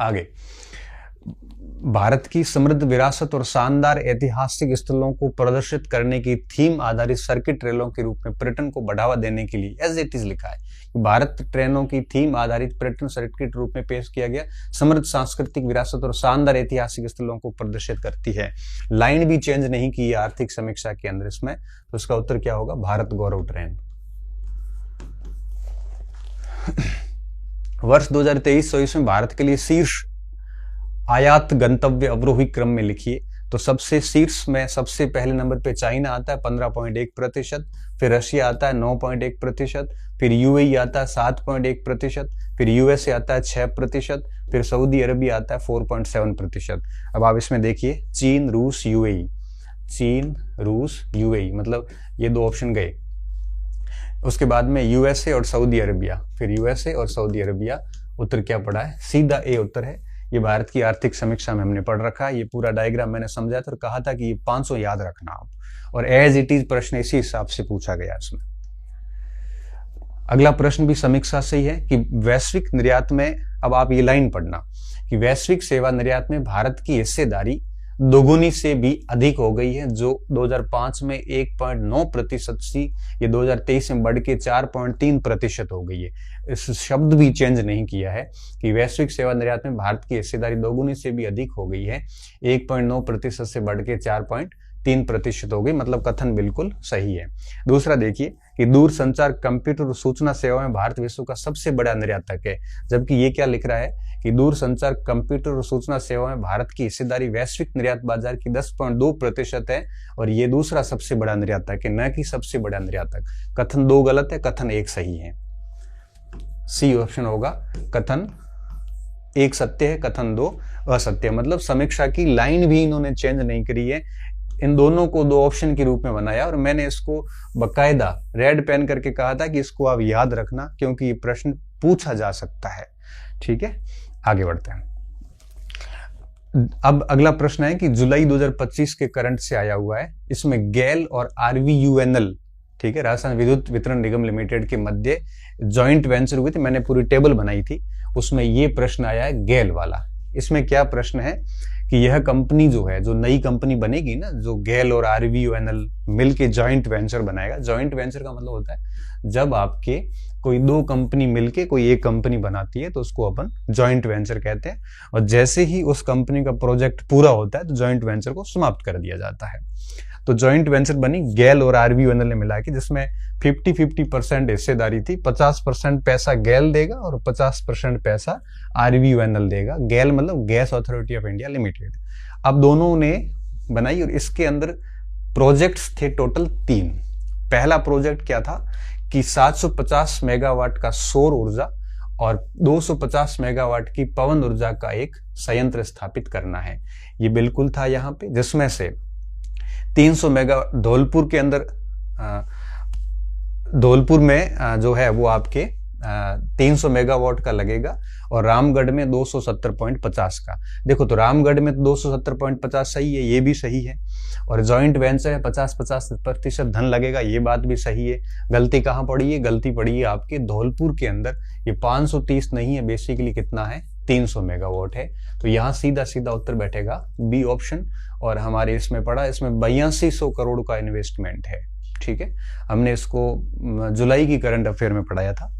आगे, भारत की समृद्ध विरासत और शानदार ऐतिहासिक स्थलों को प्रदर्शित करने की थीम आधारित सर्किट रेलों के रूप में पर्यटन को बढ़ावा देने के लिए एज इट इज लिखा है, भारत ट्रेनों की थीम आधारित पर्यटन सर्किट रूप में पेश किया गया, समृद्ध सांस्कृतिक विरासत और शानदार ऐतिहासिक स्थलों को प्रदर्शित करती है। लाइन भी चेंज नहीं की है आर्थिक समीक्षा के अंदर इसमें, तो इसका उत्तर क्या होगा, भारत गौरव ट्रेन। वर्ष 2023-24 में भारत के लिए शीर्ष आयात गंतव्य अवरोही क्रम में लिखिए। तो सबसे शीर्ष में सबसे पहले नंबर पे चाइना आता है 15.1%, फिर रशिया आता है 9.1%, फिर यूएई आता है 7.1%, फिर यूएसए आता है 6%, फिर सऊदी अरबिया आता है 4.7%। अब आप इसमें देखिए चीन, रूस, यूएई, चीन, रूस, यूएई, मतलब ये दो ऑप्शन गए। उसके बाद में यूएसए और सऊदी अरबिया, फिर यूएसए और सऊदी अरबिया, उत्तर क्या पड़ा है, सीधा ए उत्तर है। ये भारत की आर्थिक समीक्षा में हमने पढ़ रखा है, ये पूरा डायग्राम मैंने समझाया था और कहा था कि ये 500 याद रखना आप, और एज इट इज प्रश्न इसी हिसाब से पूछा गया इसमें। अगला प्रश्न भी समीक्षा से ही है कि वैश्विक निर्यात में, अब आप ये लाइन पढ़ना कि वैश्विक सेवा निर्यात में भारत की हिस्सेदारी दोगुनी से भी अधिक हो गई है, जो 2005 में 1.9% थी, ये 2023 में बढ़ के 4.3% हो गई है। इस शब्द भी चेंज नहीं किया है कि वैश्विक सेवा निर्यात में भारत की हिस्सेदारी दोगुनी से भी अधिक हो गई है, 1.9% से बढ़ के 4.3% हो गई, मतलब कथन बिल्कुल सही है। दूसरा देखिए कि दूरसंचार, कंप्यूटर और सूचना सेवा में भारत विश्व का सबसे बड़ा निर्यातक है, जबकि ये क्या लिख रहा है कि दूरसंचार, कंप्यूटर और सूचना सेवा में भारत की हिस्सेदारी वैश्विक निर्यात बाजार की 10.2% है और ये दूसरा सबसे बड़ा निर्यातक है, न कि सबसे बड़ा निर्यातक। कथन 2 गलत है, कथन 1 सही है, सी ऑप्शन होगा। कथन 1 सत्य है, कथन 2 असत्य है, मतलब समीक्षा की लाइन भी इन्होंने चेंज नहीं करी है, इन दोनों को 2 ऑप्शन के रूप में बनाया और मैंने इसको बकायदा रेड पेन करके कहा था कि इसको आप याद रखना क्योंकि ये प्रश्न पूछा जा सकता है। ठीक है, आगे बढ़ते हैं। अब अगला प्रश्न है कि जुलाई 2025 के करंट से आया हुआ है, इसमें गेल और आरवीयूएनएल, ठीक है, राजस्थान विद्युत वितरण निगम लिमिटेड के मध्य जॉइंट वेंचर हुई थी, मैंने पूरी टेबल बनाई थी, उसमें ये प्रश्न आया है गेल वाला। इसमें क्या प्रश्न है कि यह कंपनी जो है, जो नई कंपनी बनेगी ना, जो गेल और आरवीयूएनएल मिलके जॉइंट वेंचर बनाएगा। जॉइंट वेंचर का मतलब होता है जब आपके कोई 2 कंपनी मिलके कोई एक कंपनी बनाती है तो उसको अपन जॉइंट वेंचर कहते हैं, और जैसे ही उस कंपनी का प्रोजेक्ट पूरा होता है तो जॉइंट वेंचर को समाप्त कर दिया जाता है। तो जॉइंट वेंचर बनी गेल और आरवीयूएनएल ने मिला के, जिसमें 50-50% हिस्सेदारी थी, 50% पैसा गेल देगा और 50% पैसा आरवीयूएनएल देगा। गेल मतलब gas authority of India limited. अब दोनों ने बनाई और इसके अंदर प्रोजेक्ट्स थे टोटल 3। पहला प्रोजेक्ट क्या था कि 750 मेगावाट का सौर ऊर्जा और 250 मेगावाट की पवन ऊर्जा का एक संयंत्र स्थापित करना है। ये बिल्कुल था यहाँ पे, जिसमें से 300 मेगा धौलपुर के अंदर, धौलपुर में जो है वो आपके 300 मेगावाट का लगेगा और रामगढ़ में 270.50 का। देखो तो रामगढ़ में तो 270.50 सही है, ये भी सही है, और जॉइंट वेंचर है 50-50% धन लगेगा, ये बात भी सही है। गलती कहाँ पड़ी है? गलती पड़ी है आपके धौलपुर के अंदर। ये 530 नहीं है, बेसिकली कितना है? 300 मेगावाट है। तो यहाँ सीधा सीधा उत्तर बैठेगा बी ऑप्शन। और हमारे इसमें पड़ा, इसमें 8200 करोड़ का इन्वेस्टमेंट है। ठीक है, हमने इसको जुलाई की करंट अफेयर में पढ़ाया था।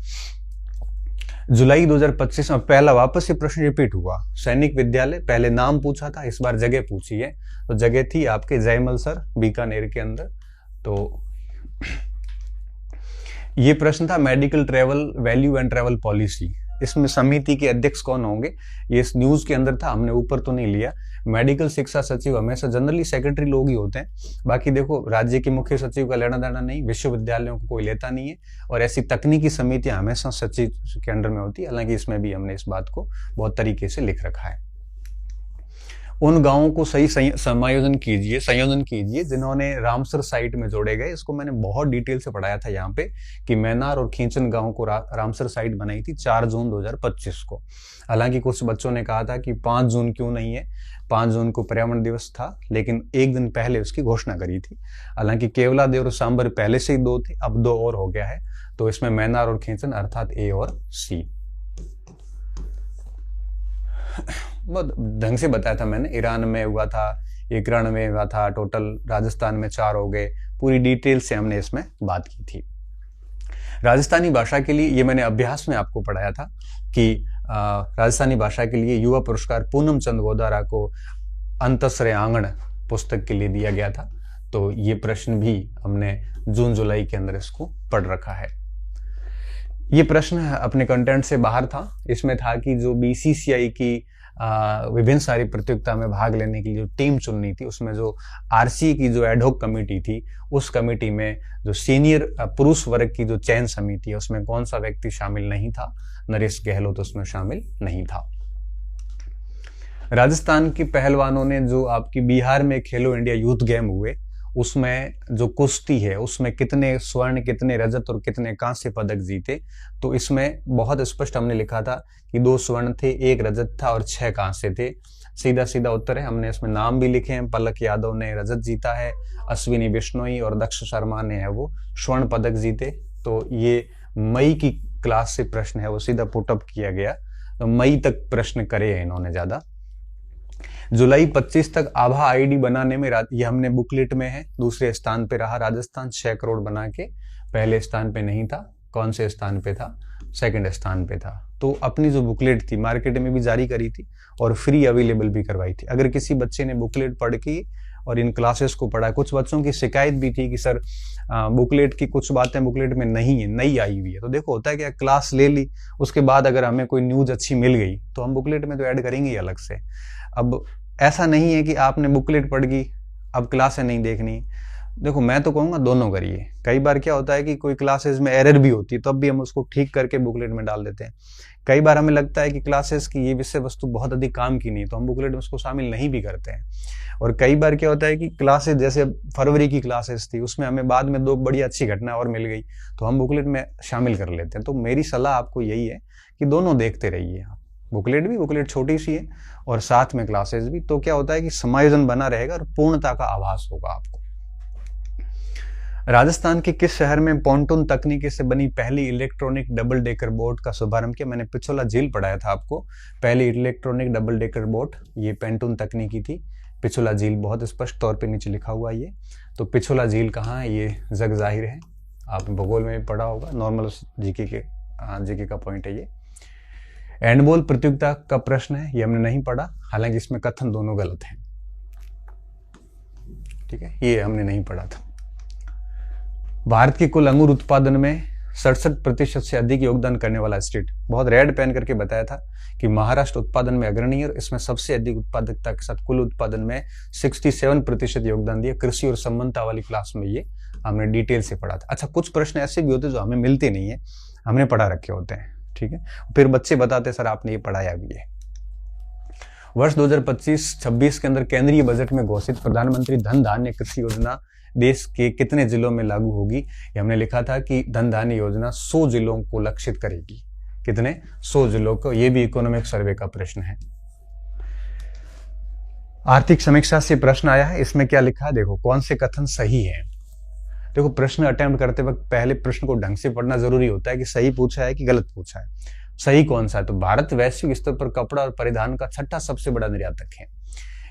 जुलाई 2025 में पहला वापस ये प्रश्न रिपीट हुआ। सैनिक विद्यालय, पहले नाम पूछा था, इस बार जगह पूछी है। तो जगह थी आपके जयमल सर, बीकानेर के अंदर। तो ये प्रश्न था medical travel value and travel policy. इसमें समिति के अध्यक्ष कौन होंगे, ये इस न्यूज के अंदर था, हमने ऊपर तो नहीं लिया। मेडिकल शिक्षा सचिव हमेशा जनरली सेक्रेटरी लोग ही होते हैं। बाकी देखो राज्य के मुख्य सचिव का लेना देना नहीं, विश्वविद्यालयों को कोई लेता नहीं है, और ऐसी तकनीकी समितियां हमेशा सचिव के अंडर में होती है। हालांकि इसमें भी हमने इस बात को बहुत तरीके से लिख रखा है। उन गांवों को सही संयोजन कीजिए जिन्होंने रामसर साइट में जोड़े गए। इसको मैंने बहुत डिटेल से पढ़ाया था यहाँ पे कि मैनार और खींचन गांव को रामसर साइट बनाई थी 4 जून 2025 को। हालांकि कुछ बच्चों ने कहा था कि 5 जून क्यों नहीं है, 5 जून को पर्यावरण दिवस था, लेकिन एक दिन पहले उसकी घोषणा करी थी। हालांकि केवलादेव और सांबर पहले से ही 2 थे, अब 2 और हो गया है। तो इसमें मैनार और खींचन अर्थात ए और सी। बहुत ढंग से बताया था मैंने। ईरान में हुआ था, 91 में हुआ था, टोटल राजस्थान में 4 हो गए। पूरी डिटेल से हमने इसमें बात की थी। राजस्थानी भाषा के लिए ये मैंने अभ्यास में आपको पढ़ाया था कि राजस्थानी भाषा के लिए युवा पुरस्कार पूनम चंद गोदारा को अंतसरे आंगण पुस्तक के लिए दिया गया था। तो ये प्रश्न भी हमने जून जुलाई के अंदर इसको पढ़ रखा है। ये प्रश्न अपने कंटेंट से बाहर था। इसमें था कि जो बीसीसीआई की विभिन्न सारी प्रतियोगिता में भाग लेने की जो टीम चुननी थी, उसमें जो आरसी की जो एडहॉक कमेटी थी, उस कमेटी में जो सीनियर पुरुष वर्ग की जो चयन समिति है, उसमें कौन सा व्यक्ति शामिल नहीं था? नरेश गहलोत उसमें शामिल नहीं था। राजस्थान के पहलवानों ने जो आपकी बिहार में खेलो इंडिया यूथ गेम हुए, उसमें जो कुश्ती है उसमें कितने स्वर्ण, कितने रजत और कितने कांस्य पदक जीते? तो इसमें बहुत स्पष्ट हमने लिखा था कि 2 स्वर्ण थे, 1 रजत था और 6 कांस्य थे। सीधा सीधा उत्तर है। हमने इसमें नाम भी लिखे हैं। पलक यादव ने रजत जीता है, अश्विनी बिश्नोई और दक्ष शर्मा ने है वो स्वर्ण पदक जीते। तो ये मई की क्लास से प्रश्न है, वो सीधा पुटअप किया गया। तो मई तक प्रश्न करे हैं इन्होंने ज्यादा। जुलाई 25 तक आभा आईडी बनाने में ये हमने बुकलेट में है, दूसरे स्थान पे रहा राजस्थान 6 करोड़ बना के। पहले स्थान पे नहीं था। कौन से स्थान पे था? सेकंड स्थान पे था। तो अपनी जो बुकलेट थी मार्केट में भी जारी करी थी और फ्री अवेलेबल भी करवाई थी। अगर किसी बच्चे ने बुकलेट पढ़ की और इन क्लासेस को पढ़ा, कुछ बच्चों की शिकायत भी थी कि सर बुकलेट की कुछ बातें बुकलेट में नहीं है, नई आई हुई है। तो देखो होता है क्या, क्लास ले ली, उसके बाद अगर हमें कोई न्यूज अच्छी मिल गई तो हम बुकलेट में तो ऐड करेंगे ही अलग से। अब ऐसा नहीं है कि आपने बुकलेट पढ़ गई अब क्लासें नहीं देखनी। देखो मैं तो कहूँगा दोनों करिए। कई बार क्या होता है कि कोई क्लासेस में एरर भी होती है, तब भी हम उसको ठीक करके बुकलेट में डाल देते हैं। कई बार हमें लगता है कि क्लासेस की ये विषय वस्तु बहुत अधिक काम की नहीं, तो हम बुकलेट में उसको शामिल नहीं भी करते हैं। और कई बार क्या होता है कि क्लासेस, जैसे फरवरी की क्लासेस थी, उसमें हमें बाद में 2 बड़ी अच्छी घटना और मिल गई, तो हम बुकलेट में शामिल कर लेते हैं। तो मेरी सलाह आपको यही है कि दोनों देखते रहिए आप। बुकलेट छोटी सी है और साथ में क्लासेस भी। तो क्या होता है कि समायोजन बना रहेगा और पूर्णता का आभास होगा आपको। राजस्थान के किस शहर में पॉन्टून तकनीकी से बनी पहली इलेक्ट्रॉनिक डबल डेकर बोट का शुभारंभ किया? मैंने पिछोला झील पढ़ाया था आपको। पहली इलेक्ट्रॉनिक डबल डेकर बोट ये पॉन्टून तकनीकी थी। पिछोला झील बहुत स्पष्ट तौर पे नीचे लिखा हुआ है ये। तो पिछोला झील कहाँ है? ये जग जाहिर है, आपने भूगोल में भी पढ़ा होगा, नॉर्मल जीके का पॉइंट है ये। हैंडबॉल प्रतियोगिता का प्रश्न है, ये हमने नहीं पढ़ा, हालांकि इसमें कथन दोनों गलत हैं। ठीक है, ये हमने नहीं पढ़ा था। भारत के कुल अंगूर उत्पादन में 67% से अधिक योगदान करने वाला स्टेट, बहुत रेड पेन करके बताया था कि महाराष्ट्र उत्पादन में अग्रणी और इसमें सबसे अधिक उत्पादकता के साथ कुल उत्पादन में 67% योगदान दिया। कृषि और संबंधता वाली क्लास में ये हमने डिटेल से पढ़ा था। अच्छा, कुछ प्रश्न ऐसे भी होते हैं जो हमें मिलते नहीं है, हमने पढ़ा रखे होते हैं। ठीक है, फिर बच्चे बताते सर आपने ये पढ़ाया भी है। वर्ष 2025-26 के अंदर केंद्रीय बजट में घोषित प्रधानमंत्री धन धान्य कृषि योजना देश के कितने जिलों में लागू होगी? ये हमने लिखा था कि धन धान्य योजना 100 जिलों को लक्षित करेगी। कितने? 100 जिलों को। ये भी इकोनॉमिक सर्वे का प्रश्न है। आर्थिक समीक्षा से प्रश्न आया है, इसमें क्या लिखा है देखो, कौन से कथन सही है। देखो, प्रश्न अटेम्प्ट करते वक्त पहले प्रश्न को ढंग से पढ़ना जरूरी होता है कि सही पूछा है कि गलत पूछा है। सही कौन सा है? तो भारत वैश्विक स्तर पर कपड़ा और परिधान का छठा सबसे बड़ा निर्यातक है।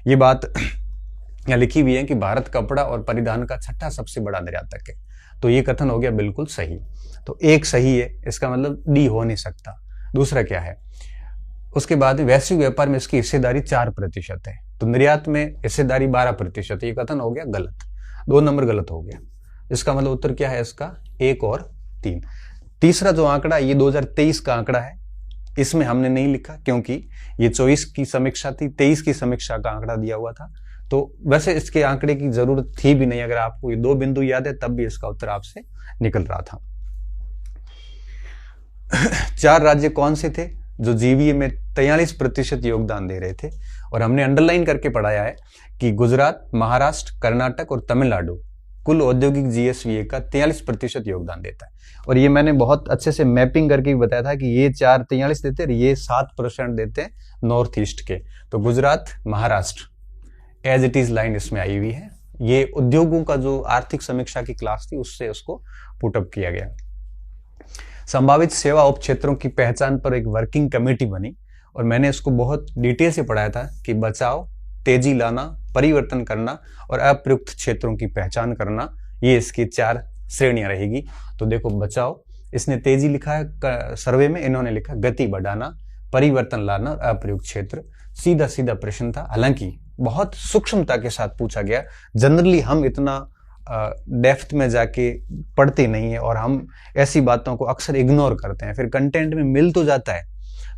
ये बात यहाँ लिखी हुई है कि भारत कपड़ा और परिधान का छठा सबसे बड़ा निर्यातक है। तो ये कथन हो गया बिल्कुल सही। तो एक सही है, इसका मतलब डी हो नहीं सकता। दूसरा क्या है? उसके बाद वैश्विक व्यापार में इसकी हिस्सेदारी 4% है। तो निर्यात में हिस्सेदारी 12%। ये कथन हो गया गलत, 2 नंबर गलत हो गया। इसका मतलब उत्तर क्या है इसका? 1 और 3। तीसरा जो आंकड़ा, ये 2023 का आंकड़ा है, इसमें हमने नहीं लिखा क्योंकि ये 24 की समीक्षा थी, 23 की समीक्षा का आंकड़ा दिया हुआ था। तो वैसे इसके आंकड़े की जरूरत थी भी नहीं। अगर आपको ये 2 बिंदु याद है तब भी इसका उत्तर आपसे निकल रहा था। 4 राज्य कौन से थे जो जीवीए में 43% योगदान दे रहे थे? और हमने अंडरलाइन करके पढ़ाया है कि गुजरात, महाराष्ट्र, कर्नाटक और तमिलनाडु कुल औद्योगिक जीएसवीए का 43% योगदान देता है। और ये मैंने बहुत अच्छे से मैपिंग करके भी बताया था कि ये 43 देते हैं, ये 7% देते हैं नॉर्थ ईस्ट के। तो Gujarat, Maharashtra as it is line इसमें आई हुई है। ये उद्योगों का जो आर्थिक समीक्षा की क्लास थी उससे उसको पुटअप किया गया। संभावित सेवा उपक्षेत्रों की पहचान पर एक वर्किंग कमेटी बनी और मैंने इसको बहुत डिटेल से पढ़ाया था कि बचाव, तेजी लाना, परिवर्तन करना और अप्रयुक्त क्षेत्रों की पहचान करना, ये इसकी 4 श्रेणियां रहेगी। तो देखो, बचाव, इसने तेजी लिखा है सर्वे में, इन्होंने लिखा गति बढ़ाना, परिवर्तन लाना और अप्रयुक्त क्षेत्र। सीधा सीधा प्रश्न था, हालांकि बहुत सूक्ष्मता के साथ पूछा गया। जनरली हम इतना डेप्थ में जाके पढ़ते नहीं है और हम ऐसी बातों को अक्सर इग्नोर करते हैं। फिर कंटेंट में मिल तो जाता है,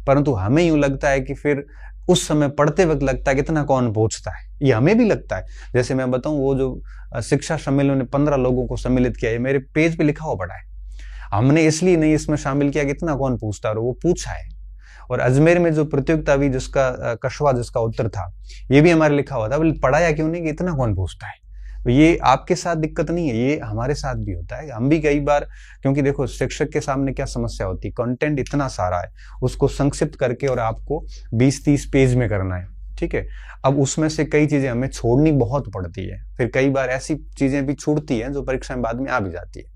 परंतु हमें यूं लगता है कि फिर उस समय पढ़ते वक्त लगता है कि इतना कौन पूछता है। ये हमें भी लगता है। जैसे मैं बताऊं, वो जो शिक्षा सम्मेलन ने 15 लोगों को सम्मिलित किया, ये मेरे पेज पे लिखा हुआ पड़ा है। हमने इसलिए नहीं इसमें शामिल किया कि इतना कौन पूछता है, और वो पूछा है। और अजमेर में जो प्रतियोगिता हुई, जिसका कशवा जिसका उत्तर था, ये भी हमारे लिखा हुआ था। बोले पढ़ाया क्यों नहीं कि इतना कौन पूछता है। तो ये आपके साथ दिक्कत नहीं है, ये हमारे साथ भी होता है। हम भी कई बार, क्योंकि देखो शिक्षक के सामने क्या समस्या होती है, कंटेंट इतना सारा है, उसको संक्षिप्त करके और आपको 20-30 पेज में करना है, ठीक है। अब उसमें से कई चीजें हमें छोड़नी बहुत पड़ती है। फिर कई बार ऐसी चीजें भी छूटती हैं जो परीक्षा में बाद में आ भी जाती है।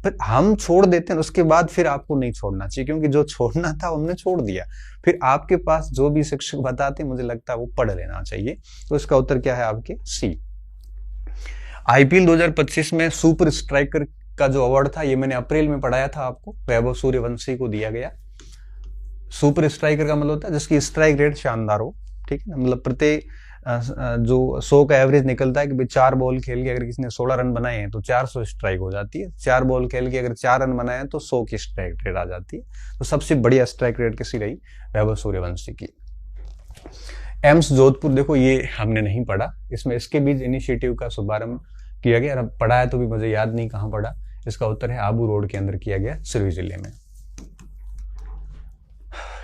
फिर हम छोड़ देते हैं, उसके बाद फिर आपको नहीं छोड़ना चाहिए, क्योंकि जो छोड़ना था हमने छोड़ दिया। फिर आपके पास जो भी शिक्षक बताते, मुझे लगता है वो पढ़ लेना चाहिए। तो इसका उत्तर क्या है आपके? सी। आईपीएल 2025 में सुपर स्ट्राइकर का जो अवार्ड था, ये मैंने अप्रैल में पढ़ाया था आपको, वैभव सूर्यवंशी को दिया गया। सुपर स्ट्राइकर का मतलब होता है जिसकी स्ट्राइक रेट शानदार हो, ठीक है ना। मतलब प्रत्येक जो 100 का एवरेज निकलता है कि भाई 4 बॉल खेल के अगर किसी ने 16 रन बनाए हैं तो 400 स्ट्राइक हो जाती है। 4 बॉल खेल के अगर 4 रन बनाए हैं तो 100 की स्ट्राइक रेट आ जाती है। तो सबसे बढ़िया स्ट्राइक रेट किसी रही? वैभव सूर्यवंशी की। एम्स जोधपुर, देखो ये हमने नहीं पढ़ा, इसमें इसके बीच इनिशिएटिव का शुभारंभ किया गया। अब पढ़ा है तो भी मुझे याद नहीं कहां पढ़ा। इसका उत्तर है आबू रोड के अंदर किया गया, सिरोही जिले में।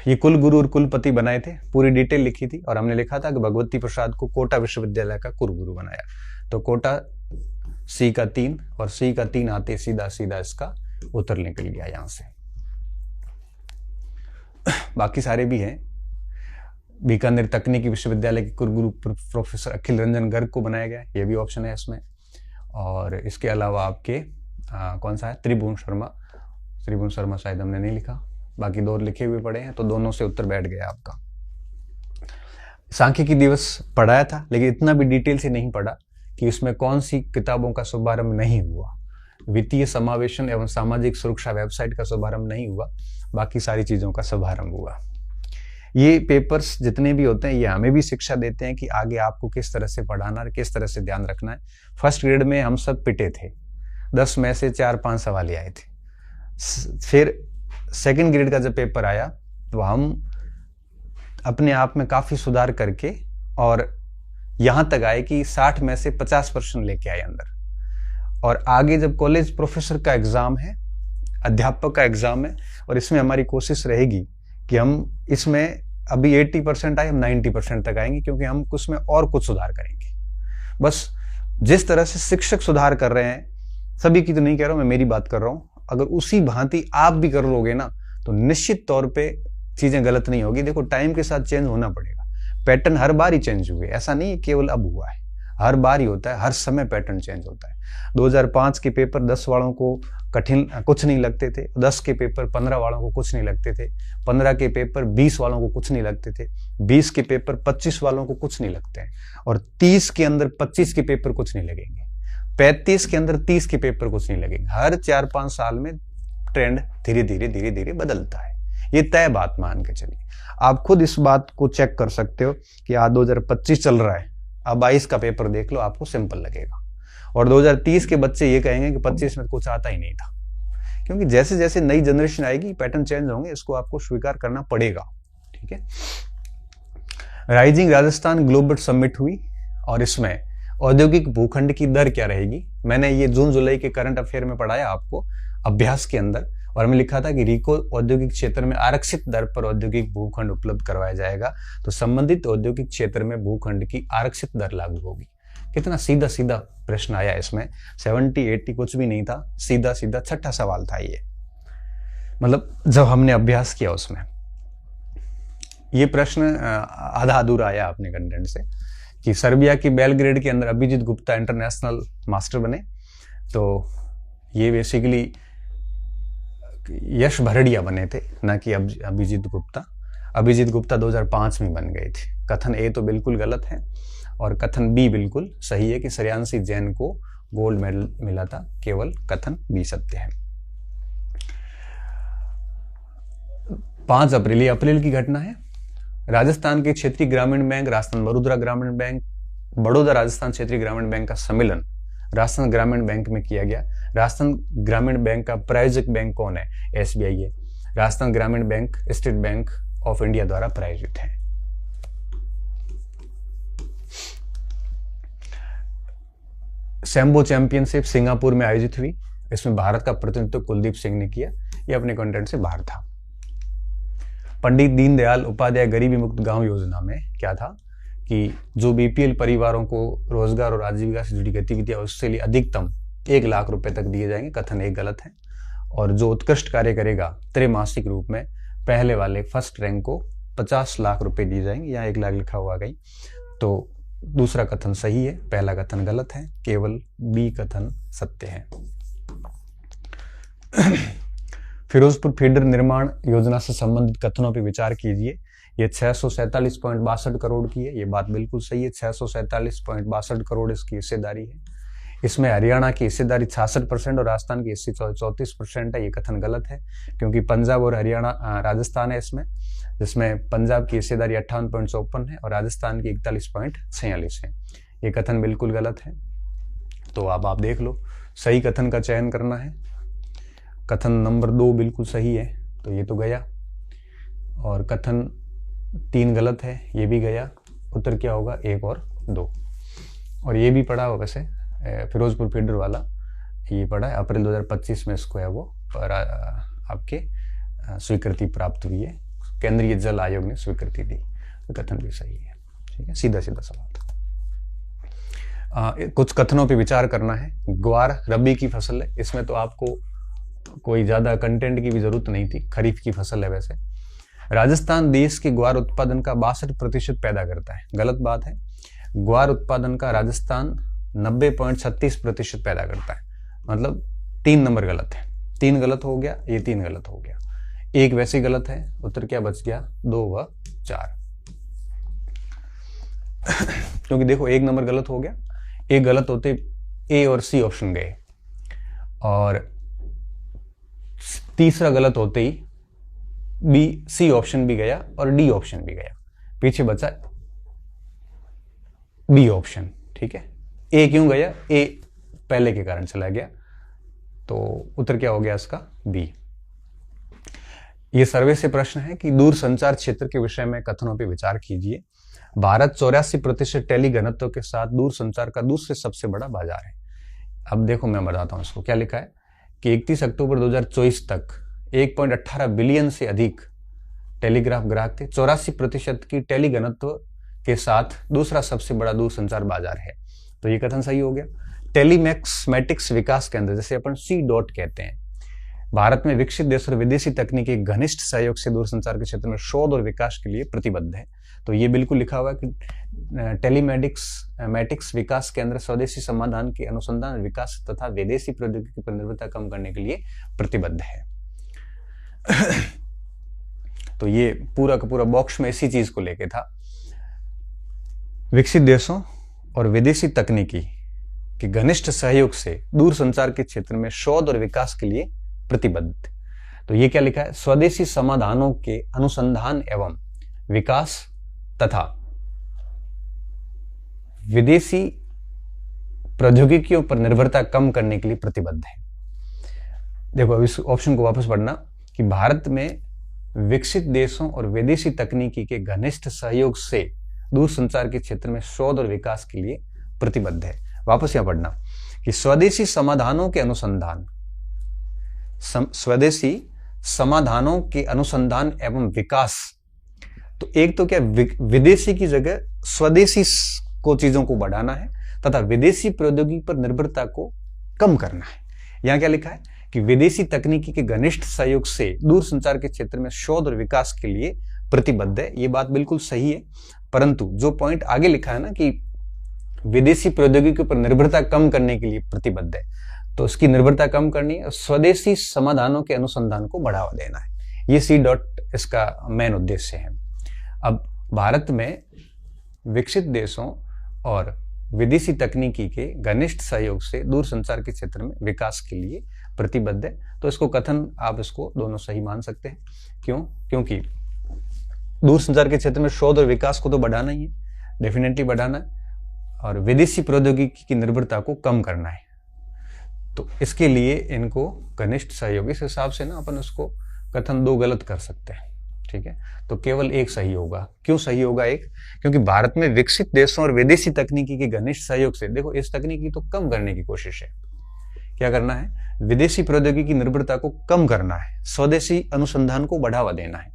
ये कुल गुरु और कुलपति बनाए थे, पूरी डिटेल लिखी थी। और हमने लिखा था कि भगवती प्रसाद को कोटा विश्वविद्यालय का कुलगुरु बनाया। तो कोटा सी का 3 और सी का 3 आते सीधा सीधा इसका उत्तर निकल गया यहां से। बाकी सारे भी हैं। बीकानेर तकनीकी विश्वविद्यालय के कुलगुरु प्रोफेसर अखिल रंजन गर्ग को बनाया गया, ये भी ऑप्शन है इसमें। और इसके अलावा आपके कौन सा है? त्रिभुवन शर्मा शायद हमने नहीं लिखा, बाकी 2 लिखे हुए पड़े हैं, तो दोनों से उत्तर बैठ गया आपका। सांख्यिकी दिवस पढ़ाया था, लेकिन इतना भी डिटेल से नहीं पढ़ा कि उसमें कौन सी किताबों का शुभारंभ नहीं हुआ। वित्तीय समावेशन एवं सामाजिक सुरक्षा वेबसाइट का शुभारंभ नहीं हुआ, बाकी सारी चीजों का शुभारंभ हुआ। ये पेपर्स जितने भी होते हैं, ये हमें भी शिक्षा देते हैं कि आगे आपको किस तरह से पढ़ाना है, किस तरह से ध्यान रखना है। फर्स्ट ग्रेड में हम सब पिटे थे, 10 में से 4-5 सवाल आए थे। फिर सेकंड ग्रेड का जब पेपर आया तो हम अपने आप में काफी सुधार करके और यहां तक आए कि 60 में से 50% लेके आए अंदर। और आगे जब कॉलेज प्रोफेसर का एग्जाम है, अध्यापक का एग्जाम है, और इसमें हमारी कोशिश रहेगी कि हम इसमें अभी 80% आए, हम 90% तक आएंगे, क्योंकि हम उसमें और कुछ सुधार करेंगे। बस जिस तरह से शिक्षक सुधार कर रहे हैं, सभी की तो नहीं कह रहा हूं मैं, मेरी बात कर रहा हूं, अगर उसी भांति आप भी कर लोगे ना तो निश्चित तौर पे चीजें गलत नहीं होगी। देखो टाइम के साथ चेंज होना पड़ेगा, पैटर्न हर बार ही चेंज हुए, ऐसा नहीं है केवल अब हुआ है, हर बार ही होता है, हर समय पैटर्न चेंज होता है। 2005 के पेपर 10 वालों को कठिन कुछ नहीं लगते थे, 10 के पेपर 15 वालों को कुछ नहीं लगते थे, 15 के पेपर 20 वालों को कुछ नहीं लगते थे, 20 के पेपर 25 वालों को कुछ नहीं लगते हैं, और 30 के अंदर 25 के पेपर कुछ नहीं लगेंगे, 35 के अंदर 30 के पेपर कुछ नहीं लगेंगे। हर 4-5 साल में ट्रेंड धीरे धीरे बदलता है, ये तय बात मान के चलिए। आप खुद इस बात को चेक कर सकते हो कि आज 2025 चल रहा है, अब 22 का पेपर देख लो, आपको सिंपल लगेगा। और 2030 के बच्चे ये कहेंगे कि 25 में कुछ आता ही नहीं था, क्योंकि जैसे जैसे नई जनरेशन आएगी पैटर्न चेंज होंगे, इसको आपको स्वीकार करना पड़ेगा। ठीक है। राइजिंग राजस्थान ग्लोबल समिट हुई और इसमें औद्योगिक भूखंड की दर क्या रहेगी, मैंने ये जून जुलाई के करंट अफेयर में पढ़ाया आपको अभ्यास के अंदर, और मैं लिखा था कि रिको औद्योगिक क्षेत्र में आरक्षित दर पर औद्योगिक भूखंड उपलब्ध करवाया जाएगा, तो संबंधित औद्योगिक क्षेत्र में भूखंड की आरक्षित दर लागू होगी। कितना सीधा सीधा प्रश्न आया इसमें, 70-80 कुछ भी नहीं था, सीधा सीधा छठा सवाल था ये, मतलब जब हमने अभ्यास किया उसमें। ये प्रश्न आधा अधूरा आया अपने कंटेंट से कि सर्बिया की बेलग्रेड के अंदर अभिजीत गुप्ता इंटरनेशनल मास्टर बने, तो ये बेसिकली यश भरड़िया बने थे, ना कि अभिजीत गुप्ता। अभिजीत गुप्ता 2005 में बन गए थे। कथन ए तो बिल्कुल गलत है और कथन बी बिल्कुल सही है कि श्रेयांशी जैन को गोल्ड मेडल मिला था, केवल कथन बी सत्य है। 5 अप्रैल, ये अप्रैल की घटना है। राजस्थान के क्षेत्रीय ग्रामीण बैंक, राजस्थान बड़ौदा ग्रामीण बैंक, बड़ौदा राजस्थान क्षेत्रीय ग्रामीण बैंक का सम्मेलन राजस्थान ग्रामीण बैंक में किया गया। राजस्थान ग्रामीण बैंक का प्रायोजक बैंक कौन है? एसबीआई है। राजस्थान ग्रामीण bank state bank of India द्वारा प्रायोजित है। सैम्बो चैंपियनशिप सिंगापुर में आयोजित हुई, इसमें भारत का प्रतिनिधित्व कुलदीप सिंह ने किया, यह अपने कंटेंट से बाहर था। पंडित दीनदयाल उपाध्याय गरीबी मुक्त गांव योजना में क्या था कि जो बीपीएल परिवारों को रोजगार और आजीविका से जुड़ी गतिविधियां उससे लिए अधिकतम 1 लाख रुपए तक दिए जाएंगे, कथन एक गलत है। और जो उत्कृष्ट कार्य करेगा त्रैमासिक रूप में पहले वाले फर्स्ट रैंक को 50 लाख रुपए दिए जाएंगे, यहाँ 1 लाख लिखा हुआ गई, तो दूसरा कथन सही है, पहला कथन गलत है, केवल बी कथन सत्य है। फिरोजपुर फीडर निर्माण योजना से संबंधित कथनों पर विचार कीजिए। ये 647.62 करोड़ की है, ये बात बिल्कुल सही है, 647.62 करोड़ इसकी हिस्सेदारी है। इसमें हरियाणा की हिस्सेदारी 66% और राजस्थान की हिस्से 34% है, ये कथन गलत है, क्योंकि पंजाब और हरियाणा राजस्थान है इसमें, जिसमें पंजाब की हिस्सेदारी 58.54 है और राजस्थान की 41.46 है, ये कथन बिल्कुल गलत है। तो अब आप देख लो, सही कथन का चयन करना है। कथन नंबर 2 बिल्कुल सही है, तो ये तो गया, और कथन 3 गलत है, ये भी गया। उत्तर क्या होगा? 1 और 2। और ये भी पढ़ा हो वैसे, फिरोजपुर फीडर वाला ये पढ़ा है, अप्रैल 2025 में इसको है वो आपके स्वीकृति प्राप्त हुई है, केंद्रीय जल आयोग ने स्वीकृति दी, तो कथन भी सही है। ठीक है, सीधा सीधा सवाल था। कुछ कथनों पे विचार करना है। ग्वार रबी की फसल है, इसमें तो आपको कोई ज्यादा कंटेंट की भी जरूरत नहीं थी, खरीफ की फसल है वैसे। राजस्थान देश के ग्वार उत्पादन का 62% पैदा करता है, गलत बात है। ग्वार उत्पादन का राजस्थान 90.36% पैदा करता है, मतलब 3 नंबर गलत है। 3 गलत हो गया, ये 3 गलत हो गया, 1 वैसे गलत है। उत्तर क्या बच गया? 2 व 4। क्योंकि देखो 1 नंबर गलत हो गया, 1 गलत होते ए और सी ऑप्शन गए, और तीसरा गलत होते ही बी सी ऑप्शन भी गया और डी ऑप्शन भी गया, पीछे बचा बी ऑप्शन। ठीक है, ए क्यों गया? ए पहले के कारण चला गया, तो उत्तर क्या हो गया इसका? बी। ये सर्वे से प्रश्न है कि दूर संचार क्षेत्र के विषय में कथनों पर विचार कीजिए। भारत 84% टेली घनत्व के साथ दूर संचार का दूसरे सबसे बड़ा बाजार है। अब देखो मैं बताता हूं इसको, क्या लिखा है कि 31 अक्टूबर 2024 तक 1.18 बिलियन से अधिक टेलीग्राफ ग्राहक थे। 84% की टेली घनत्व के साथ दूसरा सबसे बड़ा दूरसंचार बाजार है। तो ये कथन सही हो गया। टेलीमैटिक्स विकास केंद्र, जैसे अपन सी डॉट कहते हैं, भारत में विकसित देश और विदेशी तकनीकी घनिष्ठ सहयोग से दूरसंचार के क्षेत्र में शोध और विकास के लिए प्रतिबद्ध है। तो ये बिल्कुल लिखा हुआ है कि टेलीमैटिक्स विकास केंद्र स्वदेशी समाधान के अनुसंधान, विकास तथा विदेशी प्रौद्योगिकी पर निर्भरता कम करने के लिए प्रतिबद्ध है। तो ये पूरा का पूरा बॉक्स में इसी चीज को लेके था, विकसित देशों और विदेशी तकनीकी के घनिष्ठ सहयोग से दूरसंचार के क्षेत्र में शोध और विकास के लिए प्रतिबद्ध। तो ये क्या लिखा है, स्वदेशी समाधानों के अनुसंधान एवं विकास तथा विदेशी प्रौद्योगिकियों पर निर्भरता कम करने के लिए प्रतिबद्ध है। देखो अब इस ऑप्शन को वापस पढ़ना कि भारत में विकसित देशों और विदेशी तकनीकी के घनिष्ठ सहयोग से दूरसंचार के क्षेत्र में शोध और विकास के लिए प्रतिबद्ध है। वापस यहां पढ़ना कि स्वदेशी समाधानों के अनुसंधान, स्वदेशी समाधानों के अनुसंधान एवं विकास। तो एक तो क्या, विदेशी की जगह स्वदेशी को चीजों को बढ़ाना है तथा विदेशी प्रौद्योगिकी पर निर्भरता को कम करना है। यहां क्या लिखा है कि विदेशी तकनीकी के घनिष्ठ सहयोग से दूरसंचार के क्षेत्र में शोध और विकास के लिए प्रतिबद्ध है। ये बात बिल्कुल सही है, परंतु जो पॉइंट आगे लिखा है ना कि विदेशी प्रौद्योगिकी पर निर्भरता कम करने के लिए प्रतिबद्ध है, तो उसकी निर्भरता कम करनी है, स्वदेशी समाधानों के अनुसंधान को बढ़ावा देना है। ये सी डॉट इसका मेन उद्देश्य है। अब भारत में विकसित देशों और विदेशी तकनीकी के घनिष्ठ सहयोग से दूरसंचार के क्षेत्र में विकास के लिए प्रतिबद्ध है। तो इसको कथन आप इसको दोनों सही मान सकते हैं। क्यों? क्योंकि दूरसंचार के क्षेत्र में शोध और विकास को तो बढ़ाना ही है, डेफिनेटली बढ़ाना है, और विदेशी प्रौद्योगिकी की निर्भरता को कम करना है। तो इसके लिए इनको घनिष्ठ सहयोग, इस हिसाब से ना अपन उसको कथन दो गलत कर सकते हैं। ठीक है, तो केवल एक सही होगा। क्यों सही होगा एक? क्योंकि भारत में विकसित देशों और विदेशी तकनीकी के घनिष्ठ सहयोग से, देखो इस तकनीकी तो कम करने की कोशिश है। क्या करना है? विदेशी प्रौद्योगिकी की निर्भरता को कम करना है, स्वदेशी अनुसंधान को बढ़ावा देना है।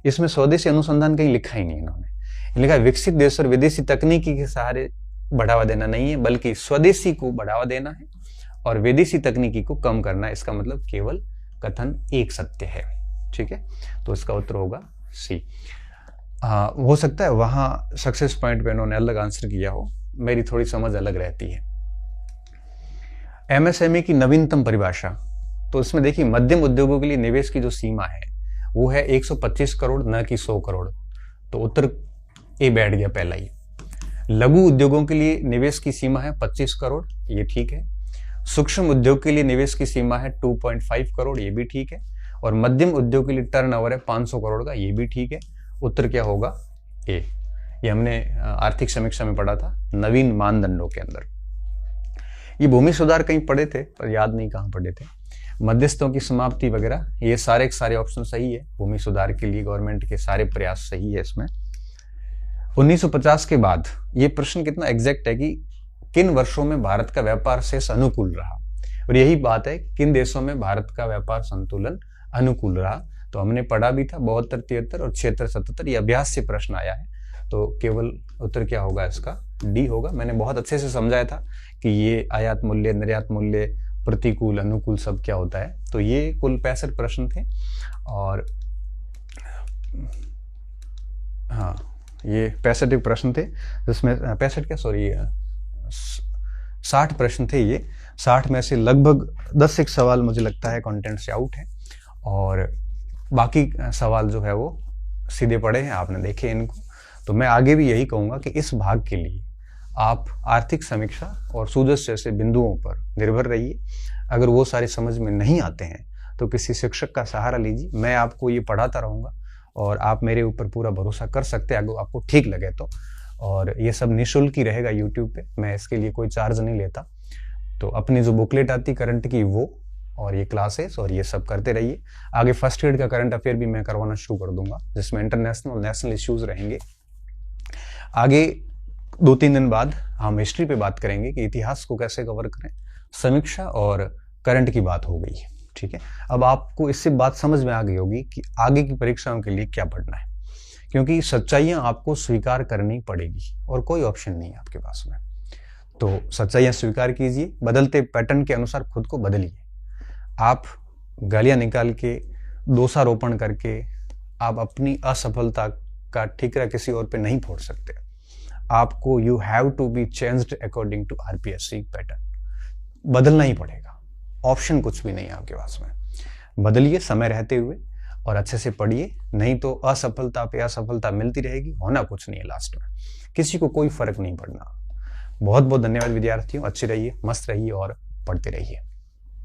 इसमें स्वदेशी अनुसंधान कहीं लिखा ही नहीं इन्होंने, लिखा है विकसित देश और विदेशी तकनीकी के सहारे बढ़ावा देना नहीं है, बल्कि स्वदेशी को बढ़ावा देना है और विदेशी तकनीकी को कम करना है। इसका मतलब केवल कथन एक सत्य है। ठीक है, तो इसका उत्तर होगा सी। हो सकता है वहां सक्सेस पॉइंट पे इन्होंने अलग आंसर किया हो, मेरी थोड़ी समझ अलग रहती है। एमएसएमई की नवीनतम परिभाषा, तो इसमें देखिए मध्यम उद्योगों के लिए निवेश की जो सीमा है वो है 125 करोड़, न कि 100 करोड़। तो उत्तर ए बैठ गया पहला ही। लघु उद्योगों के लिए निवेश की सीमा है 25 करोड़, ये ठीक है। सूक्ष्म उद्योग के लिए निवेश की सीमा है 2.5 करोड़, ये भी ठीक है। और मध्यम उद्योग के लिए टर्नओवर है 500 करोड़ का, ये भी ठीक है। उत्तर क्या होगा? ए। ये हमने आर्थिक समीक्षा में पढ़ा था नवीन मानदंडों के अंदर। ये भूमि सुधार कहीं पढ़े थे पर याद नहीं कहाँ पढ़े थे। मध्यस्थों की समाप्ति वगैरह, ये सारे के सारे ऑप्शन सही है। भूमि सुधार के लिए गवर्नमेंट के सारे प्रयास सही है इसमें। 1950 के बाद ये प्रश्न कितना एग्जैक्ट है कि किन वर्षों में भारत का व्यापार शेष अनुकूल रहा, और यही बात है किन देशों में भारत का व्यापार संतुलन अनुकूल रहा। तो हमने पढ़ा भी था 72, 73 और 76, 77, ये अभ्यास से प्रश्न आया है। तो केवल उत्तर क्या होगा इसका? डी होगा। मैंने बहुत अच्छे से समझाया था कि ये आयात मूल्य, निर्यात मूल्य, प्रतिकूल, अनुकूल सब क्या होता है। तो ये कुल 65 प्रश्न थे, और हाँ ये 65 प्रश्न थे, जिसमें 65 क्या, सॉरी 60 प्रश्न थे। ये 60 में से लगभग 10 एक सवाल मुझे लगता है कंटेंट से आउट है, और बाकी सवाल जो है वो सीधे पड़े हैं, आपने देखे इनको। तो मैं आगे भी यही कहूँगा कि इस भाग के लिए आप आर्थिक समीक्षा और सूजश जैसे बिंदुओं पर निर्भर रहिए। अगर वो सारे समझ में नहीं आते हैं तो किसी शिक्षक का सहारा लीजिए। मैं आपको ये पढ़ाता रहूँगा और आप मेरे ऊपर पूरा भरोसा कर सकते हैं अगर आपको ठीक लगे तो। और ये सब निःशुल्क ही रहेगा यूट्यूब पे, मैं इसके लिए कोई चार्ज नहीं लेता। तो अपनी जो बुकलेट आती करंट की वो, और ये क्लासेस और ये सब करते रहिए। आगे फर्स्ट ग्रेड का करंट अफेयर भी मैं करवाना शुरू कर दूंगा, जिसमें इंटरनेशनल और नेशनल इश्यूज रहेंगे। आगे 2-3 दिन बाद हम हिस्ट्री पे बात करेंगे कि इतिहास को कैसे कवर करें। समीक्षा और करंट की बात हो गई। ठीक है, अब आपको इससे बात समझ में आ गई होगी कि आगे की परीक्षाओं के लिए क्या पढ़ना है, क्योंकि सच्चाइयां आपको स्वीकार करनी पड़ेगी और कोई ऑप्शन नहीं है आपके पास में। तो सच्चाइयां स्वीकार कीजिए, बदलते पैटर्न के अनुसार खुद को बदलिए। आप गालियां निकाल के, दोषारोपण करके आप अपनी असफलता का ठीकरा किसी और पे नहीं फोड़ सकते। आपको you have to be changed according to RPSC pattern, बदलना ही पड़ेगा, ऑप्शन कुछ भी नहीं है आपके पास में। बदलिए समय रहते हुए और अच्छे से पढ़िए, नहीं तो असफलता पे असफलता मिलती रहेगी, होना कुछ नहीं है लास्ट में, किसी को कोई फर्क नहीं पड़ना। बहुत बहुत धन्यवाद विद्यार्थियों, अच्छे रहिए, मस्त रहिए और पढ़ते रहिए।